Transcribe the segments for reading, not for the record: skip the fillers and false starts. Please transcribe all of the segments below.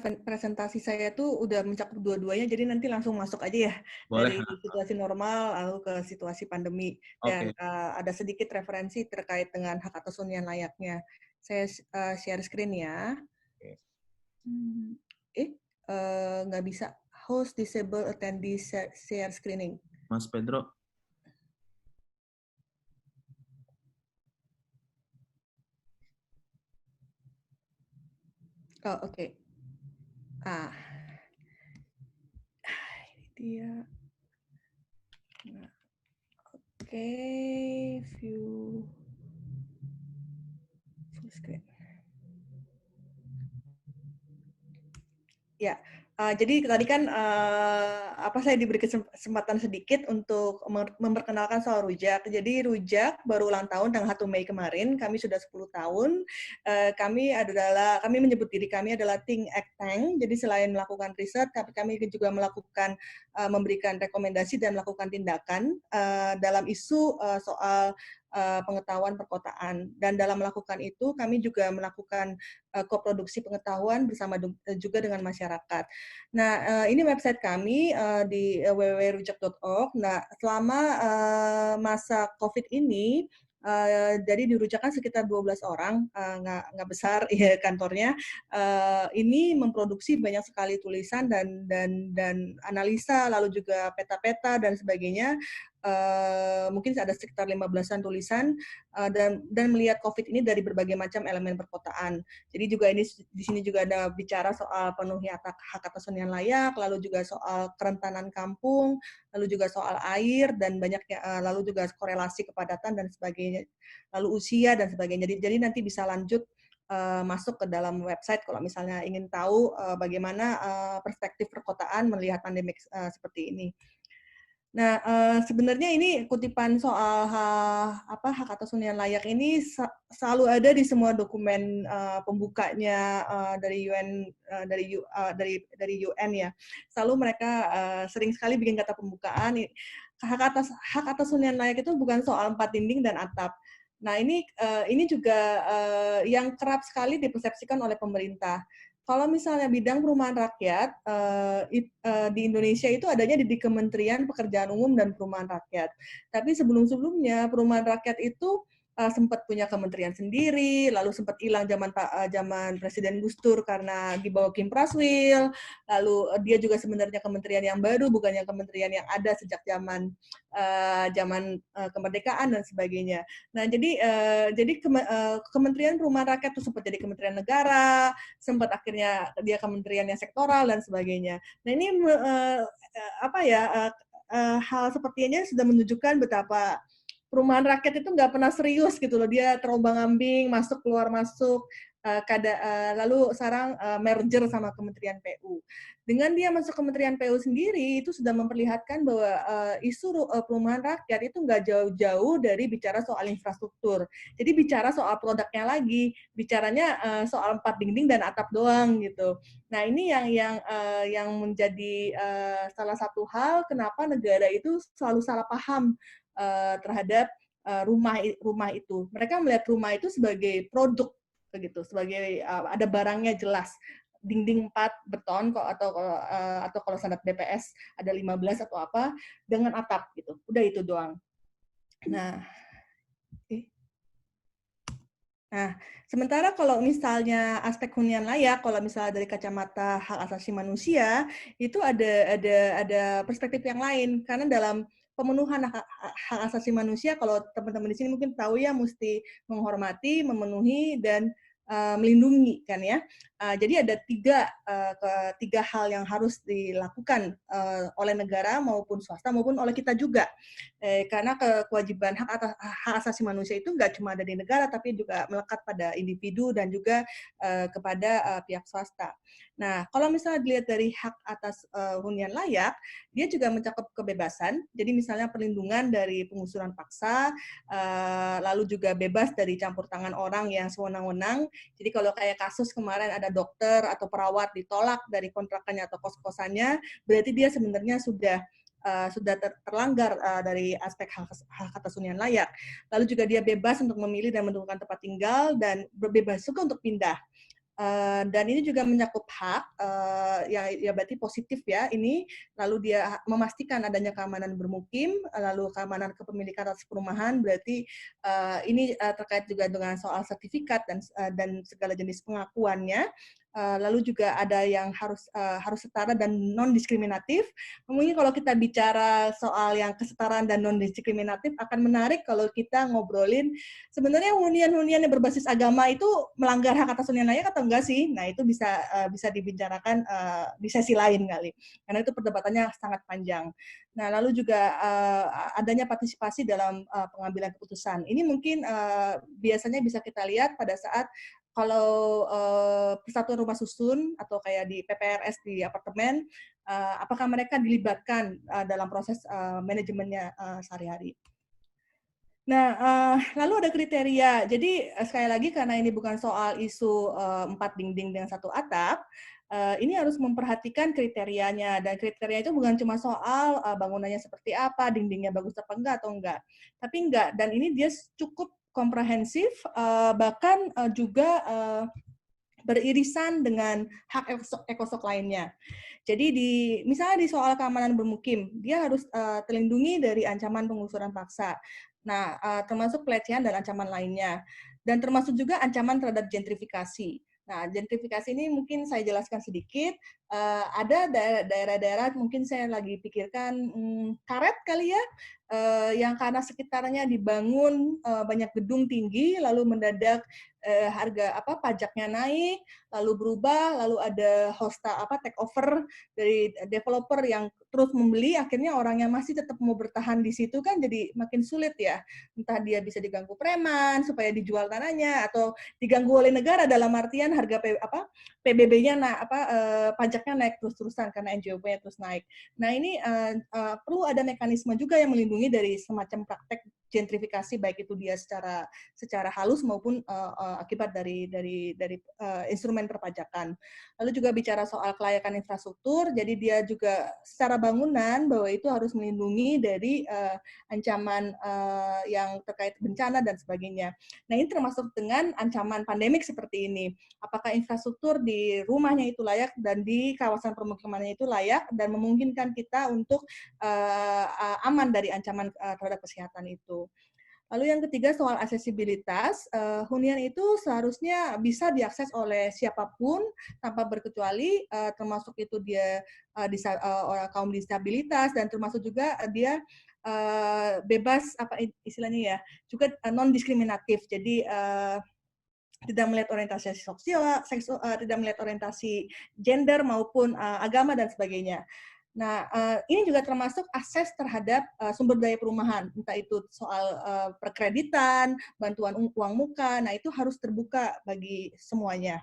presentasi saya tuh udah mencakup dua-duanya, jadi nanti langsung masuk aja ya. Boleh. Dari situasi normal lalu ke situasi pandemi. Dan Oke. ada sedikit referensi terkait dengan hak atas hunian layaknya. Saya share screen ya. Oke. Nggak bisa. Host disable attendee share screening. Mas Pedro. Oh, oke. Ini dia. Nah, oke, view full screen. Ya, jadi tadi kan saya diberi kesempatan sedikit untuk memperkenalkan soal Rujak. Jadi Rujak baru ulang tahun tanggal 1 Mei kemarin, kami sudah 10 tahun. Kami menyebut diri kami adalah Think Act Tank. Jadi selain melakukan riset, tapi kami juga melakukan memberikan rekomendasi dan melakukan tindakan dalam isu soal pengetahuan perkotaan. Dan dalam melakukan itu, kami juga melakukan koproduksi pengetahuan bersama juga dengan masyarakat. Nah, ini website kami di www.rujak.org. Nah, selama masa COVID ini, jadi di Rujak kan sekitar 12 orang, nggak besar ya kantornya. Ini memproduksi banyak sekali tulisan dan analisa, lalu juga peta-peta dan sebagainya. Mungkin ada sekitar 15-an tulisan dan melihat COVID ini dari berbagai macam elemen perkotaan. Jadi juga ini di sini juga ada bicara soal penuhi hak atas hunian layak, lalu juga soal kerentanan kampung, lalu juga soal air dan banyaknya, lalu juga korelasi kepadatan dan sebagainya, lalu usia dan sebagainya. Jadi nanti bisa lanjut masuk ke dalam website kalau misalnya ingin tahu bagaimana perspektif perkotaan melihat pandemi seperti ini. Nah, sebenarnya ini kutipan soal hak atas hunian layak ini selalu ada di semua dokumen pembukanya dari UN dari UN ya. Selalu mereka sering sekali bikin kata pembukaan. Hak atas hunian layak itu bukan soal 4 dinding dan atap. Nah, ini juga yang kerap sekali dipersepsikan oleh pemerintah. Kalau misalnya bidang perumahan rakyat di Indonesia itu adanya di Kementerian Pekerjaan Umum dan Perumahan Rakyat. Tapi sebelum-sebelumnya perumahan rakyat itu sempat punya kementerian sendiri, lalu sempat hilang zaman Presiden Gus Dur karena dibawa Kim Praswil, lalu dia juga sebenarnya kementerian yang baru, bukan yang kementerian yang ada sejak zaman kemerdekaan dan sebagainya. Nah, jadi Kementerian Perumahan Rakyat itu sempat jadi Kementerian Negara, sempat akhirnya dia kementerian yang sektoral dan sebagainya. Nah, ini hal sepertinya sudah menunjukkan betapa perumahan rakyat itu nggak pernah serius gitu loh, dia terombang-ambing, masuk keluar masuk, lalu sekarang merger sama Kementerian PU. Dengan dia masuk Kementerian PU sendiri, itu sudah memperlihatkan bahwa isu perumahan rakyat itu nggak jauh-jauh dari bicara soal infrastruktur. Jadi bicara soal produknya lagi, bicaranya soal 4 dinding dan atap doang gitu. Nah, ini yang menjadi salah satu hal kenapa negara itu selalu salah paham terhadap rumah itu. Mereka melihat rumah itu sebagai produk begitu, sebagai ada barangnya jelas. Dinding 4 beton kok atau kalau standar BPS ada 15 atau apa dengan atap gitu. Udah itu doang. Nah, sementara kalau misalnya aspek hunian layak, kalau misalnya dari kacamata hak asasi manusia, itu ada perspektif yang lain. Karena dalam pemenuhan hak asasi manusia, kalau teman-teman di sini mungkin tahu ya, mesti menghormati, memenuhi, dan melindungi kan ya. Jadi ada tiga hal yang harus dilakukan oleh negara maupun swasta maupun oleh kita juga. Karena kewajiban hak asasi manusia itu nggak cuma ada di negara, tapi juga melekat pada individu dan juga kepada pihak swasta. Nah, kalau misalnya dilihat dari hak atas hunian layak, dia juga mencakup kebebasan. Jadi misalnya perlindungan dari penggusuran paksa, lalu juga bebas dari campur tangan orang yang sewenang-wenang. Jadi kalau kayak kasus kemarin ada dokter atau perawat ditolak dari kontrakannya atau kos-kosannya, berarti dia sebenarnya sudah terlanggar dari aspek hak atas hunian layak. Lalu juga dia bebas untuk memilih dan menentukan tempat tinggal dan bebas juga untuk pindah. Dan ini juga mencakup hak, ya berarti positif ya ini, lalu dia memastikan adanya keamanan bermukim, lalu keamanan kepemilikan atas perumahan, berarti ini terkait juga dengan soal sertifikat dan segala jenis pengakuannya. Lalu juga ada yang harus setara dan non diskriminatif. Mungkin kalau kita bicara soal yang kesetaraan dan non diskriminatif akan menarik kalau kita ngobrolin sebenarnya hunian-hunian yang berbasis agama itu melanggar hak atas hunian layak atau enggak sih? Nah, itu bisa dibicarakan di sesi lain kali. Karena itu perdebatannya sangat panjang. Nah, lalu juga adanya partisipasi dalam pengambilan keputusan. Ini mungkin biasanya bisa kita lihat pada saat kalau persatuan rumah susun atau kayak di PPRS di apartemen, apakah mereka dilibatkan dalam proses manajemennya sehari-hari. Nah, lalu ada kriteria. Jadi sekali lagi karena ini bukan soal isu 4 dinding dengan 1 atap, ini harus memperhatikan kriterianya. Dan kriteria itu bukan cuma soal bangunannya seperti apa, dindingnya bagus apa enggak atau enggak. Tapi enggak. Dan ini dia cukup komprehensif, bahkan juga beririsan dengan hak ekosok lainnya. Jadi misalnya di soal keamanan bermukim, dia harus terlindungi dari ancaman penggusuran paksa. Nah, termasuk pelecehan dan ancaman lainnya. Dan termasuk juga ancaman terhadap gentrifikasi. Nah, gentrifikasi ini mungkin saya jelaskan sedikit. Ada daerah-daerah mungkin saya lagi pikirkan Karet kali ya, yang karena sekitarnya dibangun banyak gedung tinggi, lalu mendadak harga pajaknya naik, lalu berubah, lalu ada take over dari developer yang terus membeli, akhirnya orang yang masih tetap mau bertahan di situ kan jadi makin sulit ya. Entah dia bisa diganggu preman supaya dijual tanahnya, atau diganggu oleh negara dalam artian harga PBB-nya pajaknya naik terus-terusan karena NJOP-nya terus naik. Nah, ini perlu ada mekanisme juga yang melindungi dari semacam praktek gentrifikasi, baik itu dia secara halus maupun akibat dari instrumen perpajakan. Lalu juga bicara soal kelayakan infrastruktur, jadi dia juga secara bangunan bahwa itu harus melindungi dari ancaman yang terkait bencana dan sebagainya. Nah, ini termasuk dengan ancaman pandemik seperti ini. Apakah infrastruktur di rumahnya itu layak dan di kawasan permukimannya itu layak dan memungkinkan kita untuk aman dari ancaman terhadap kesehatan itu. Lalu yang ketiga soal aksesibilitas, hunian itu seharusnya bisa diakses oleh siapapun tanpa berkecuali, termasuk itu dia kaum disabilitas dan termasuk juga dia bebas istilahnya ya, juga non diskriminatif. Jadi tidak melihat orientasi seksual, tidak melihat orientasi gender maupun agama dan sebagainya. Nah, ini juga termasuk akses terhadap sumber daya perumahan, entah itu soal perkreditan, bantuan uang muka, nah itu harus terbuka bagi semuanya.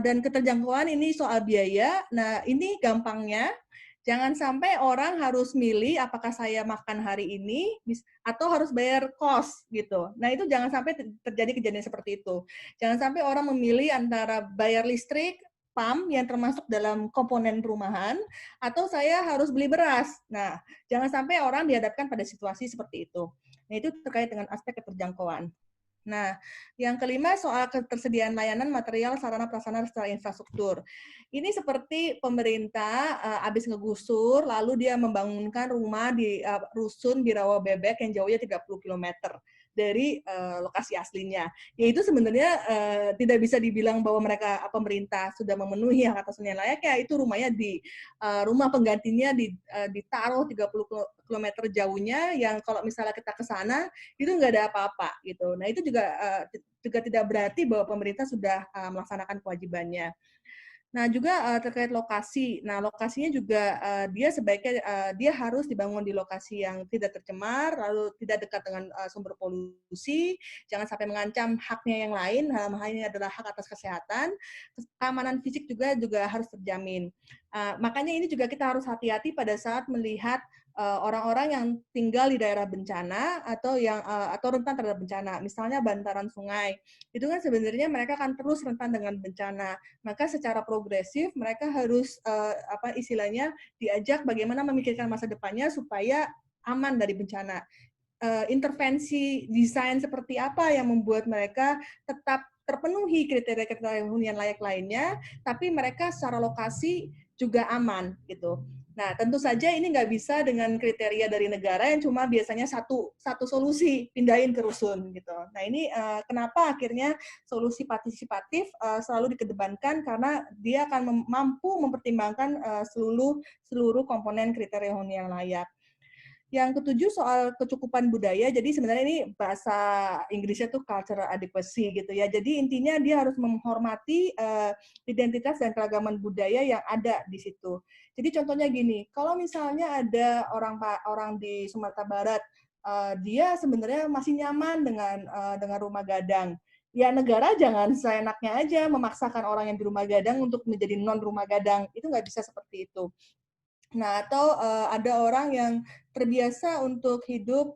Dan keterjangkauan ini soal biaya, nah ini gampangnya, jangan sampai orang harus milih apakah saya makan hari ini atau harus bayar kos gitu. Nah, itu jangan sampai terjadi kejadian seperti itu. Jangan sampai orang memilih antara bayar listrik, PAM yang termasuk dalam komponen perumahan, atau saya harus beli beras. Nah, jangan sampai orang dihadapkan pada situasi seperti itu. Nah, itu terkait dengan aspek keterjangkauan. Nah, yang kelima soal ketersediaan layanan material sarana prasarana secara infrastruktur. Ini seperti pemerintah habis ngegusur, lalu dia membangunkan rumah di rusun di Rawa Bebek yang jauhnya 30 km dari lokasi aslinya. Ya itu sebenarnya tidak bisa dibilang bahwa pemerintah sudah memenuhi hak atas hunian layak, ya itu rumahnya di rumah penggantinya ditaruh 30 km jauhnya, yang kalau misalnya kita ke sana itu nggak ada apa-apa gitu. Nah, itu juga tidak berarti bahwa pemerintah sudah melaksanakan kewajibannya. Nah, juga terkait lokasi. Nah, lokasinya juga dia sebaiknya dia harus dibangun di lokasi yang tidak tercemar, lalu tidak dekat dengan sumber polusi, jangan sampai mengancam haknya yang lain. Dalam hal ini adalah hak atas kesehatan. Keamanan fisik juga harus terjamin. Makanya ini juga kita harus hati-hati pada saat melihat orang-orang yang tinggal di daerah bencana atau rentan terhadap bencana. Misalnya bantaran sungai. Itu kan sebenarnya mereka akan terus rentan dengan bencana. Maka secara progresif mereka harus istilahnya diajak bagaimana memikirkan masa depannya supaya aman dari bencana. intervensi desain seperti apa yang membuat mereka tetap terpenuhi kriteria-kriteria hunian layak lainnya, tapi mereka secara lokasi juga aman gitu. Nah, tentu saja ini nggak bisa dengan kriteria dari negara yang cuma biasanya satu solusi, pindahin ke rusun gitu. Nah, ini kenapa akhirnya solusi partisipatif selalu dikedepankan karena dia akan mampu mempertimbangkan seluruh komponen kriteria hunian layak. Yang ketujuh soal kecukupan budaya, jadi sebenarnya ini bahasa Inggrisnya tuh cultural adequacy gitu ya. Jadi intinya dia harus menghormati identitas dan keragaman budaya yang ada di situ. Jadi contohnya gini, kalau misalnya ada orang di Sumatera Barat, dia sebenarnya masih nyaman dengan rumah gadang. Ya negara jangan seenaknya aja memaksakan orang yang di rumah gadang untuk menjadi non rumah gadang. Itu nggak bisa seperti itu. Nah, atau ada orang yang terbiasa untuk hidup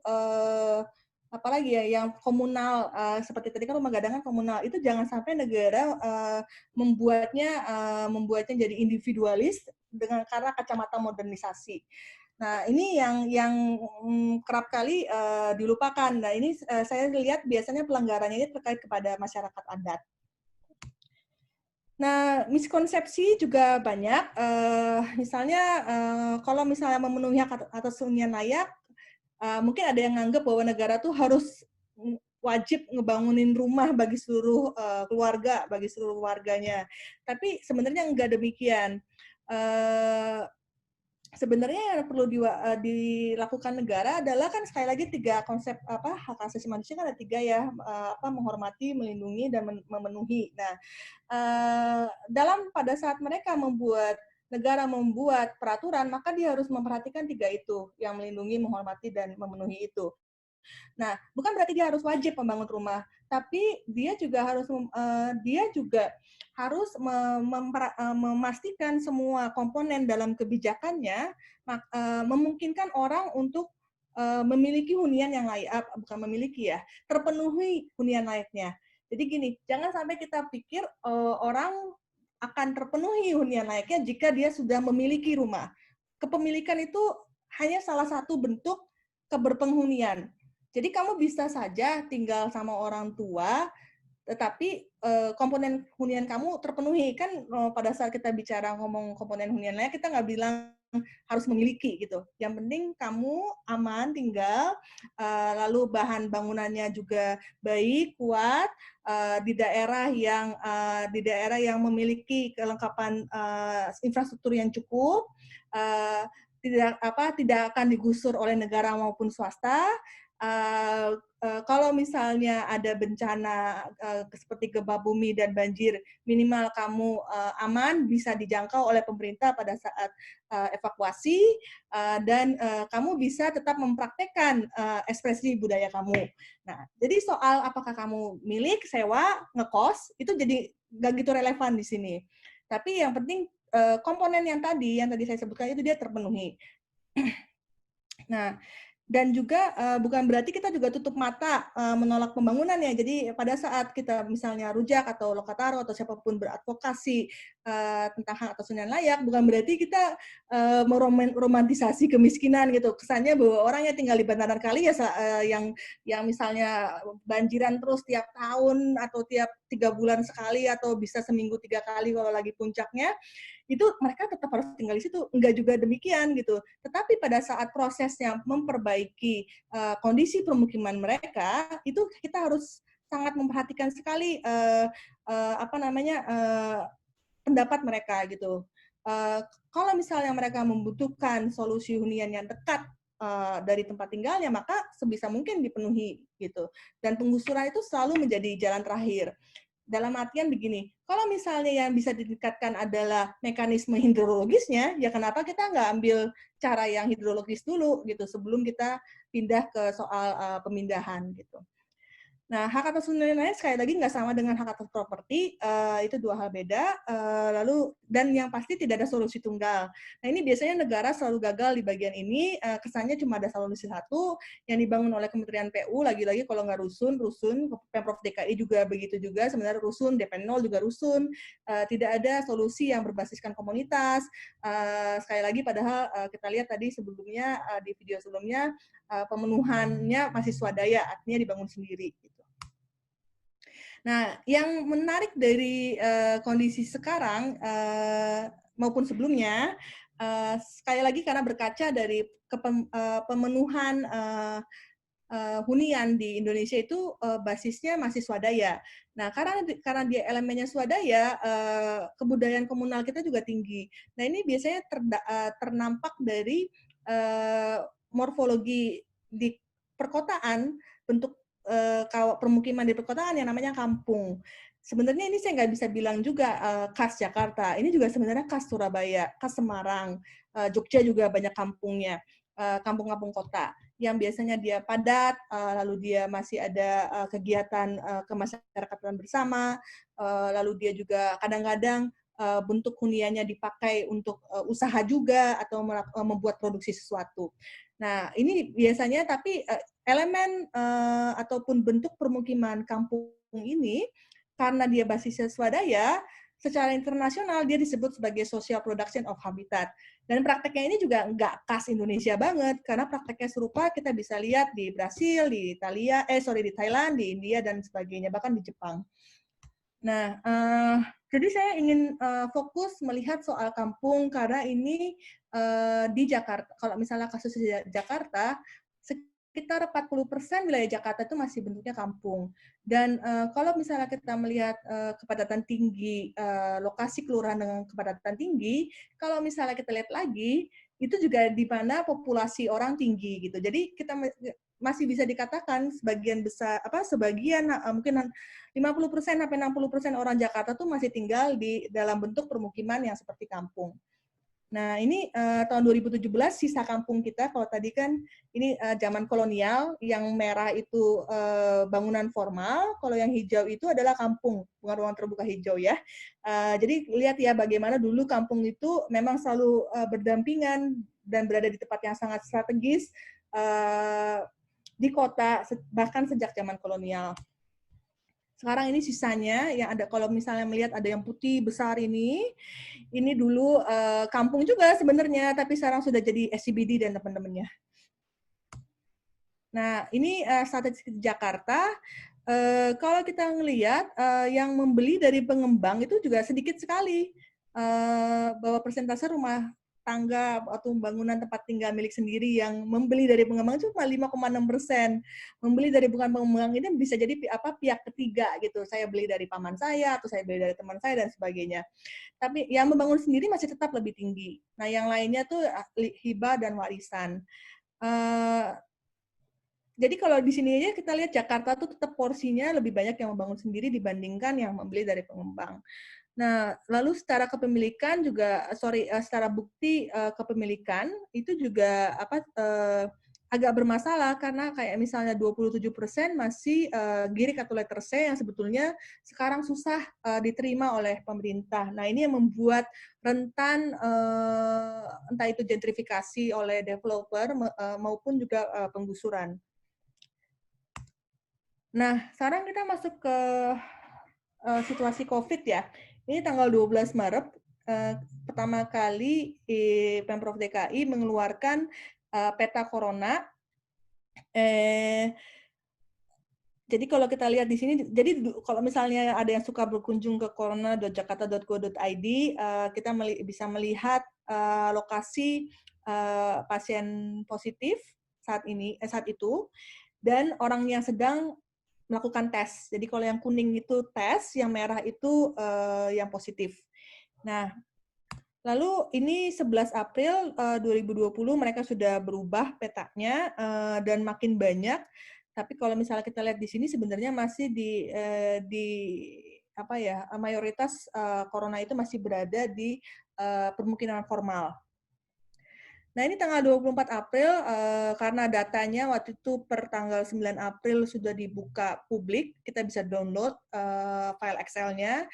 apalagi ya yang komunal seperti tadi kan rumah gadang kan komunal, itu jangan sampai negara membuatnya jadi individualis karena kacamata modernisasi. Nah, ini yang kerap kali dilupakan. Nah, ini saya lihat biasanya pelanggarannya ini terkait kepada masyarakat adat. Nah, miskonsepsi juga banyak. Misalnya, kalau misalnya memenuhi hak atas hunian layak, mungkin ada yang nganggap bahwa negara tuh harus wajib ngebangunin rumah bagi seluruh keluarga, bagi seluruh warganya. Tapi sebenarnya enggak demikian. Sebenarnya yang perlu dilakukan negara adalah kan sekali lagi 3 konsep hak asasi manusia kan ada 3 ya, menghormati, melindungi, dan memenuhi. Nah, pada saat mereka negara membuat peraturan, maka dia harus memperhatikan 3 itu, yang melindungi, menghormati, dan memenuhi itu. Nah, bukan berarti dia harus wajib membangun rumah, tapi dia juga harus memastikan semua komponen dalam kebijakannya memungkinkan orang untuk memiliki hunian yang layak, bukan memiliki ya, terpenuhi hunian layaknya. Jadi gini, jangan sampai kita pikir orang akan terpenuhi hunian layaknya jika dia sudah memiliki rumah. Kepemilikan itu hanya salah satu bentuk keberpenghunian. Jadi kamu bisa saja tinggal sama orang tua, tetapi komponen hunian kamu terpenuhi. Kan pada saat kita bicara ngomong komponen hunian layak, kita nggak bilang harus memiliki gitu. Yang penting kamu aman tinggal, lalu bahan bangunannya juga baik, kuat, di daerah yang memiliki kelengkapan infrastruktur yang cukup, tidak akan digusur oleh negara maupun swasta. Kalau misalnya ada bencana seperti gempa bumi dan banjir, minimal kamu aman, bisa dijangkau oleh pemerintah pada saat evakuasi, dan kamu bisa tetap mempraktekkan ekspresi budaya kamu. Nah, jadi soal apakah kamu milik, sewa, ngekos, itu jadi nggak gitu relevan di sini. Tapi yang penting komponen yang tadi saya sebutkan itu dia terpenuhi. Nah, dan juga bukan berarti kita juga tutup mata menolak pembangunan ya. Jadi pada saat kita misalnya Rujak atau Lokataru atau siapapun beradvokasi tentang hak atas hunian layak, bukan berarti kita meromantisasi kemiskinan gitu. Kesannya bahwa orang yang tinggal di bantaran kali ya yang misalnya banjiran terus tiap tahun atau tiap 3 bulan sekali atau bisa seminggu 3 kali kalau lagi puncaknya, itu mereka tetap harus tinggal di situ. Enggak juga demikian gitu. Tetapi pada saat prosesnya memperbaiki kondisi permukiman mereka, itu kita harus sangat memperhatikan sekali pendapat mereka gitu. Kalau misalnya mereka membutuhkan solusi hunian yang dekat dari tempat tinggalnya, maka sebisa mungkin dipenuhi gitu. Dan penggusuran itu selalu menjadi jalan terakhir. Dalam artian begini, kalau misalnya yang bisa ditingkatkan adalah mekanisme hidrologisnya, ya kenapa kita nggak ambil cara yang hidrologis dulu gitu sebelum kita pindah ke soal pemindahan gitu. Nah, hak atas hunian sekali lagi nggak sama dengan hak atas properti, itu dua hal beda. Lalu dan yang pasti tidak ada solusi tunggal. Nah, ini biasanya negara selalu gagal di bagian ini. Kesannya cuma ada solusi satu yang dibangun oleh Kementerian PU. Lagi-lagi kalau nggak rusun. Pemprov DKI juga begitu juga. Sebenarnya rusun, DP 0 juga rusun. Tidak ada solusi yang berbasiskan komunitas. Sekali lagi, padahal kita lihat tadi sebelumnya di video sebelumnya pemenuhannya masih swadaya, artinya dibangun sendiri. Nah, yang menarik dari kondisi sekarang maupun sebelumnya, sekali lagi karena berkaca dari pemenuhan hunian di Indonesia itu basisnya masih swadaya. Nah, karena dia elemennya swadaya, kebudayaan komunal kita juga tinggi. Nah, ini biasanya ternampak dari morfologi di perkotaan, bentuk permukiman di perkotaan yang namanya kampung. Sebenarnya ini saya nggak bisa bilang juga khas Jakarta. Ini juga sebenarnya khas Surabaya, khas Semarang, Jogja juga banyak kampungnya, kampung-kampung kota yang biasanya dia padat, lalu dia masih ada kegiatan kemasyarakatan bersama, lalu dia juga kadang-kadang bentuk huniannya dipakai untuk usaha juga atau membuat produksi sesuatu. Nah, ini biasanya tapi elemen ataupun bentuk permukiman kampung ini karena dia basisnya swadaya, secara internasional dia disebut sebagai social production of habitat. Dan prakteknya ini juga nggak khas Indonesia banget, karena prakteknya serupa kita bisa lihat di Brasil, di di Thailand, di India, dan sebagainya, bahkan di Jepang. Nah, jadi saya ingin fokus melihat soal kampung, karena ini di Jakarta, kalau misalnya kasus di Jakarta, sekitar 40% wilayah Jakarta itu masih bentuknya kampung. Dan kalau misalnya kita melihat kepadatan tinggi, lokasi kelurahan dengan kepadatan tinggi, kalau misalnya kita lihat lagi, itu juga di mana populasi orang tinggi gitu. Jadi kita masih bisa dikatakan sebagian mungkin 50% sampai 60% orang Jakarta tuh masih tinggal di dalam bentuk permukiman yang seperti kampung. Nah, ini tahun 2017 sisa kampung kita. Kalau tadi kan ini zaman kolonial, yang merah itu bangunan formal, kalau yang hijau itu adalah kampung, bukan ruang terbuka hijau ya. Jadi lihat ya bagaimana dulu kampung itu memang selalu berdampingan dan berada di tempat yang sangat strategis di kota, bahkan sejak zaman kolonial. Sekarang ini sisanya yang ada, kalau misalnya melihat ada yang putih besar ini dulu kampung juga sebenarnya, tapi sekarang sudah jadi SCBD dan teman-temannya. Nah, ini statistik Jakarta. Kalau kita ngelihat yang membeli dari pengembang itu juga sedikit sekali, bahwa persentase rumah tangga atau bangunan tempat tinggal milik sendiri yang membeli dari pengembang itu cuma 5,6%. Membeli dari bukan pengembang ini bisa jadi pihak ketiga gitu. Saya beli dari paman saya atau saya beli dari teman saya dan sebagainya. Tapi yang membangun sendiri masih tetap lebih tinggi. Nah, yang lainnya tuh hibah dan warisan. Jadi kalau di sini aja kita lihat Jakarta tuh tetap porsinya lebih banyak yang membangun sendiri dibandingkan yang membeli dari pengembang. Nah, lalu secara kepemilikan juga, secara bukti kepemilikan itu juga agak bermasalah karena kayak misalnya 27% masih girik atau letter C yang sebetulnya sekarang susah diterima oleh pemerintah. Nah, ini yang membuat rentan entah itu gentrifikasi oleh developer maupun juga penggusuran. Nah, sekarang kita masuk ke situasi COVID ya. Ini tanggal 12 Maret, pertama kali Pemprov DKI mengeluarkan peta corona. Jadi kalau kita lihat di sini, jadi kalau misalnya ada yang suka berkunjung ke corona.jakarta.go.id, kita bisa melihat lokasi pasien positif saat itu, dan orang yang sedang melakukan tes. Jadi kalau yang kuning itu tes, yang merah itu yang positif. Nah, lalu ini 11 April 2020 mereka sudah berubah petanya dan makin banyak. Tapi kalau misalnya kita lihat di sini sebenarnya masih di mayoritas corona itu masih berada di permukiman formal. Nah, ini tanggal 24 April, karena datanya waktu itu per tanggal 9 April sudah dibuka publik, kita bisa download file Excel-nya.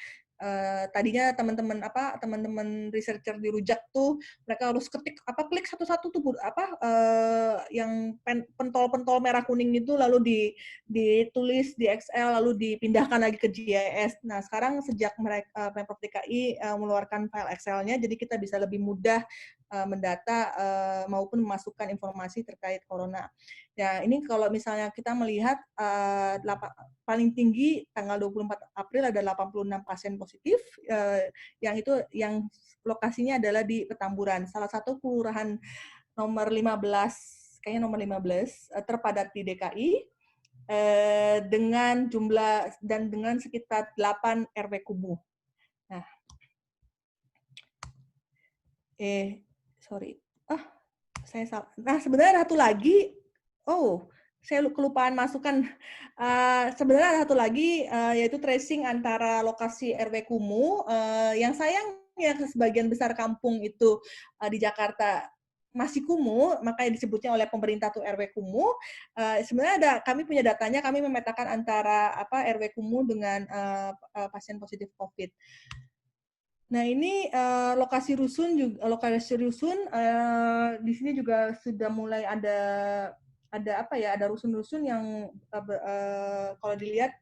Tadinya teman-teman researcher di Rujak tuh mereka harus klik satu-satu tuh yang pentol-pentol merah kuning itu lalu ditulis di Excel lalu dipindahkan lagi ke GIS. Nah, sekarang sejak Pemprov DKI mengeluarkan file Excel-nya, jadi kita bisa lebih mudah mendata maupun memasukkan informasi terkait corona. Ya, ini kalau misalnya kita melihat paling tinggi tanggal 24 April ada 86 pasien positif, yang lokasinya adalah di Petamburan, salah satu kelurahan nomor 15, kayaknya nomor 15 terpadat di DKI, dengan jumlah dan dengan sekitar 8 RW kumuh. Nah, sorry. Saya salah. Nah, sebenarnya satu lagi, saya kelupaan masukkan. Sebenarnya ada satu lagi, yaitu tracing antara lokasi RW kumuh. Yang sayangnya sebagian besar kampung itu di Jakarta masih kumuh, makanya disebutnya oleh pemerintah tuh RW kumuh. Sebenarnya kami punya datanya, kami memetakan antara RW kumuh dengan pasien positif COVID. Nah, ini lokasi rusun di sini juga sudah mulai ada rusun-rusun yang kalau dilihat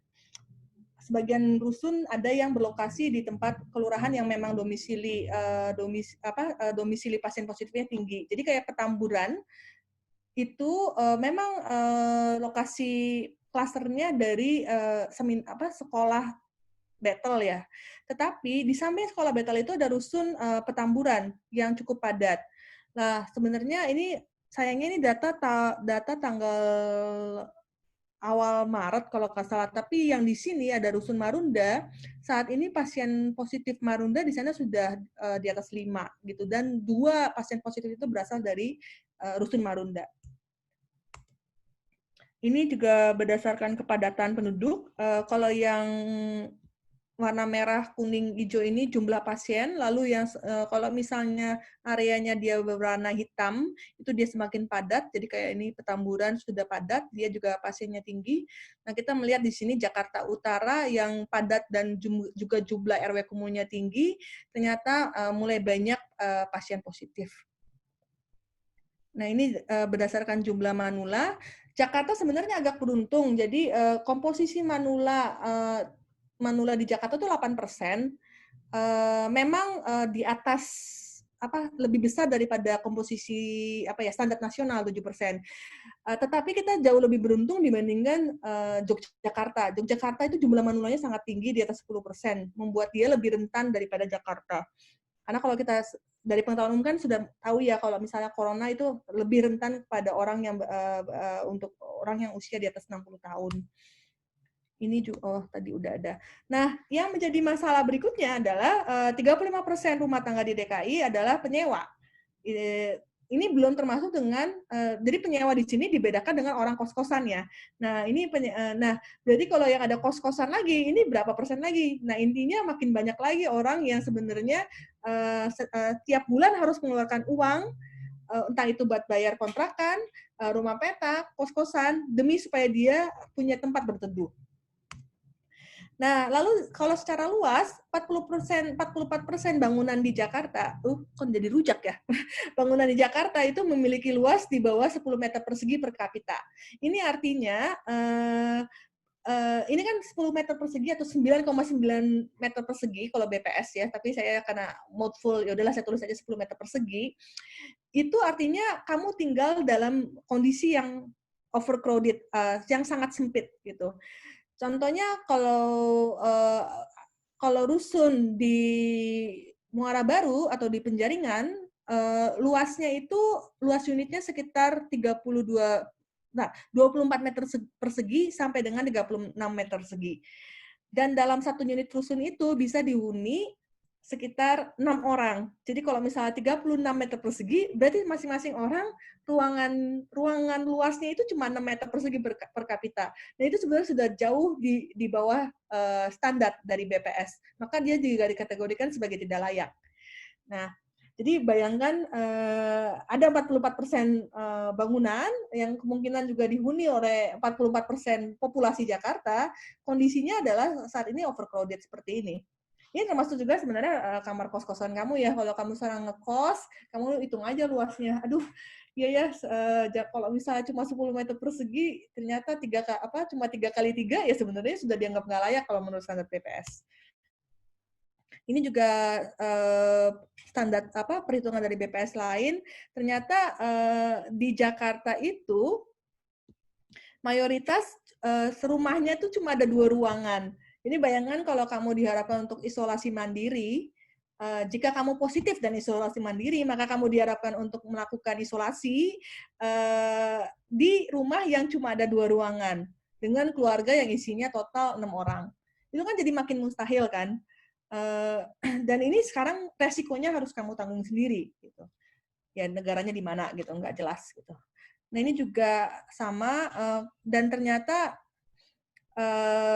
sebagian rusun ada yang berlokasi di tempat kelurahan yang memang domisili pasien positifnya tinggi. Jadi kayak Petamburan itu memang lokasi klasternya dari sekolah Battle ya. Tetapi di samping sekolah Battle itu ada rusun Petamburan yang cukup padat. Nah, sebenarnya ini sayangnya ini data tanggal awal Maret kalau nggak salah. Tapi yang di sini ada rusun Marunda. Saat ini pasien positif Marunda di sana sudah di atas 5 gitu, dan 2 pasien positif itu berasal dari rusun Marunda. Ini juga berdasarkan kepadatan penduduk. Kalau yang warna merah, kuning, hijau ini jumlah pasien, lalu yang kalau misalnya areanya dia berwarna hitam, itu dia semakin padat, jadi kayak ini Petamburan sudah padat, dia juga pasiennya tinggi. Nah, kita melihat di sini Jakarta Utara yang padat dan juga jumlah RW kumuhnya tinggi, ternyata mulai banyak pasien positif. Nah, ini berdasarkan jumlah manula. Jakarta sebenarnya agak beruntung, jadi komposisi manula di Jakarta itu 8%. Memang di atas lebih besar daripada komposisi standar nasional 7%. Tetapi kita jauh lebih beruntung dibandingkan Yogyakarta. Yogyakarta itu jumlah manulanya sangat tinggi di atas 10%, membuat dia lebih rentan daripada Jakarta. Karena kalau kita dari pengetahuan umum kan sudah tahu ya kalau misalnya corona itu lebih rentan pada orang yang untuk orang yang usia di atas 60 tahun. Ini juga tadi udah ada. Nah, yang menjadi masalah berikutnya adalah 35% rumah tangga di DKI adalah penyewa. Ini belum termasuk dengan jadi penyewa di sini dibedakan dengan orang kos-kosan ya. Nah, berarti kalau yang ada kos-kosan lagi, ini berapa persen lagi? Nah, intinya makin banyak lagi orang yang sebenarnya tiap bulan harus mengeluarkan uang, entah itu buat bayar kontrakan, rumah petak, kos-kosan, demi supaya dia punya tempat berteduh. Nah, lalu kalau secara luas, 44% bangunan di Jakarta, kok jadi rujak ya? Bangunan di Jakarta itu memiliki luas di bawah 10 meter persegi per kapita. Ini artinya, ini kan 10 meter persegi atau 9,9 meter persegi kalau BPS ya, tapi saya karena modful, ya udahlah saya tulis aja 10 meter persegi. Itu artinya kamu tinggal dalam kondisi yang overcrowded, yang sangat sempit gitu. Contohnya kalau rusun di Muara Baru atau di Penjaringan, luas unitnya sekitar 24 meter persegi sampai dengan 36 meter persegi. Dan dalam satu unit rusun itu bisa dihuni sekitar 6 orang. Jadi kalau misalnya 36 meter persegi, berarti masing-masing orang ruangan luasnya itu cuma 6 meter persegi per kapita. Nah, itu sebenarnya sudah jauh di bawah standar dari BPS. Maka dia juga dikategorikan sebagai tidak layak. Nah, Jadi bayangkan ada 44% bangunan yang kemungkinan juga dihuni oleh 44% populasi Jakarta, kondisinya adalah saat ini overcrowded seperti ini. Ini termasuk juga sebenarnya kamar kos-kosan kamu ya. Kalau kamu sekarang ngekos, kamu hitung aja luasnya. Aduh, iya ya, kalau misalnya cuma 10 meter persegi, ternyata cuma 3 kali 3 ya sebenarnya sudah dianggap nggak layak kalau menurut standar PPS. Ini juga standar perhitungan dari BPS lain, ternyata di Jakarta itu mayoritas serumahnya itu cuma ada 2 ruangan. Ini bayangkan kalau kamu diharapkan untuk isolasi mandiri, jika kamu positif dan isolasi mandiri, maka kamu diharapkan untuk melakukan isolasi di rumah yang cuma ada 2 ruangan dengan keluarga yang isinya total 6 orang. Itu kan jadi makin mustahil kan? Dan ini sekarang resikonya harus kamu tanggung sendiri gitu. Ya negaranya di mana gitu, nggak jelas gitu. Nah ini juga sama dan ternyata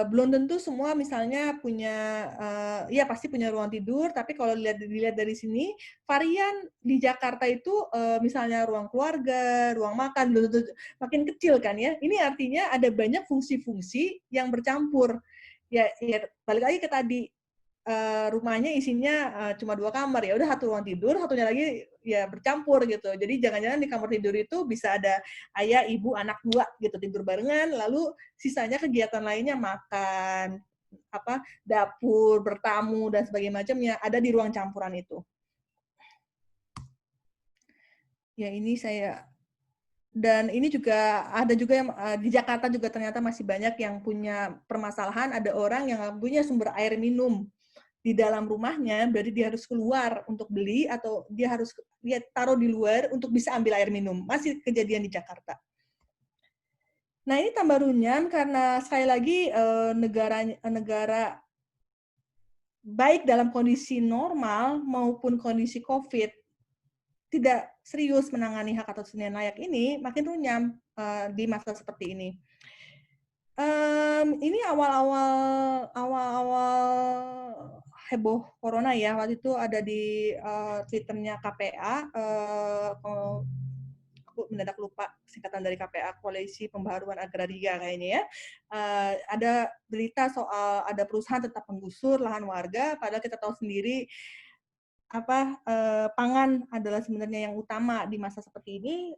belum tentu semua misalnya punya ya pasti punya ruang tidur, tapi kalau dilihat dari sini varian di Jakarta itu misalnya ruang keluarga, ruang makan belum tentu makin kecil kan ya. Ini artinya ada banyak fungsi-fungsi yang bercampur. Ya balik lagi ke tadi, rumahnya isinya cuma 2 kamar, ya udah 1 ruang tidur, satunya lagi ya bercampur gitu. Jadi jangan-jangan di kamar tidur itu bisa ada ayah, ibu, anak 2 gitu tidur barengan, lalu sisanya kegiatan lainnya makan, dapur, bertamu dan sebagainya macamnya ada di ruang campuran itu. Ya ini dan ini juga ada juga yang di Jakarta juga ternyata masih banyak yang punya permasalahan, ada orang yang punya sumber air minum di dalam rumahnya, berarti dia harus keluar untuk beli atau dia taruh di luar untuk bisa ambil air minum. Masih kejadian di Jakarta. Nah ini tambah runyam karena sekali lagi negara baik dalam kondisi normal maupun kondisi COVID tidak serius menangani hak atas hunian layak ini, makin runyam di masa seperti ini. Ini awal-awal heboh corona ya, waktu itu ada di Twitternya KPA, aku mendadak lupa singkatan dari KPA, Koalisi Pembaharuan Agraria kayaknya ya. Ada berita soal ada perusahaan tetap menggusur lahan warga, padahal kita tahu sendiri pangan adalah sebenarnya yang utama di masa seperti ini.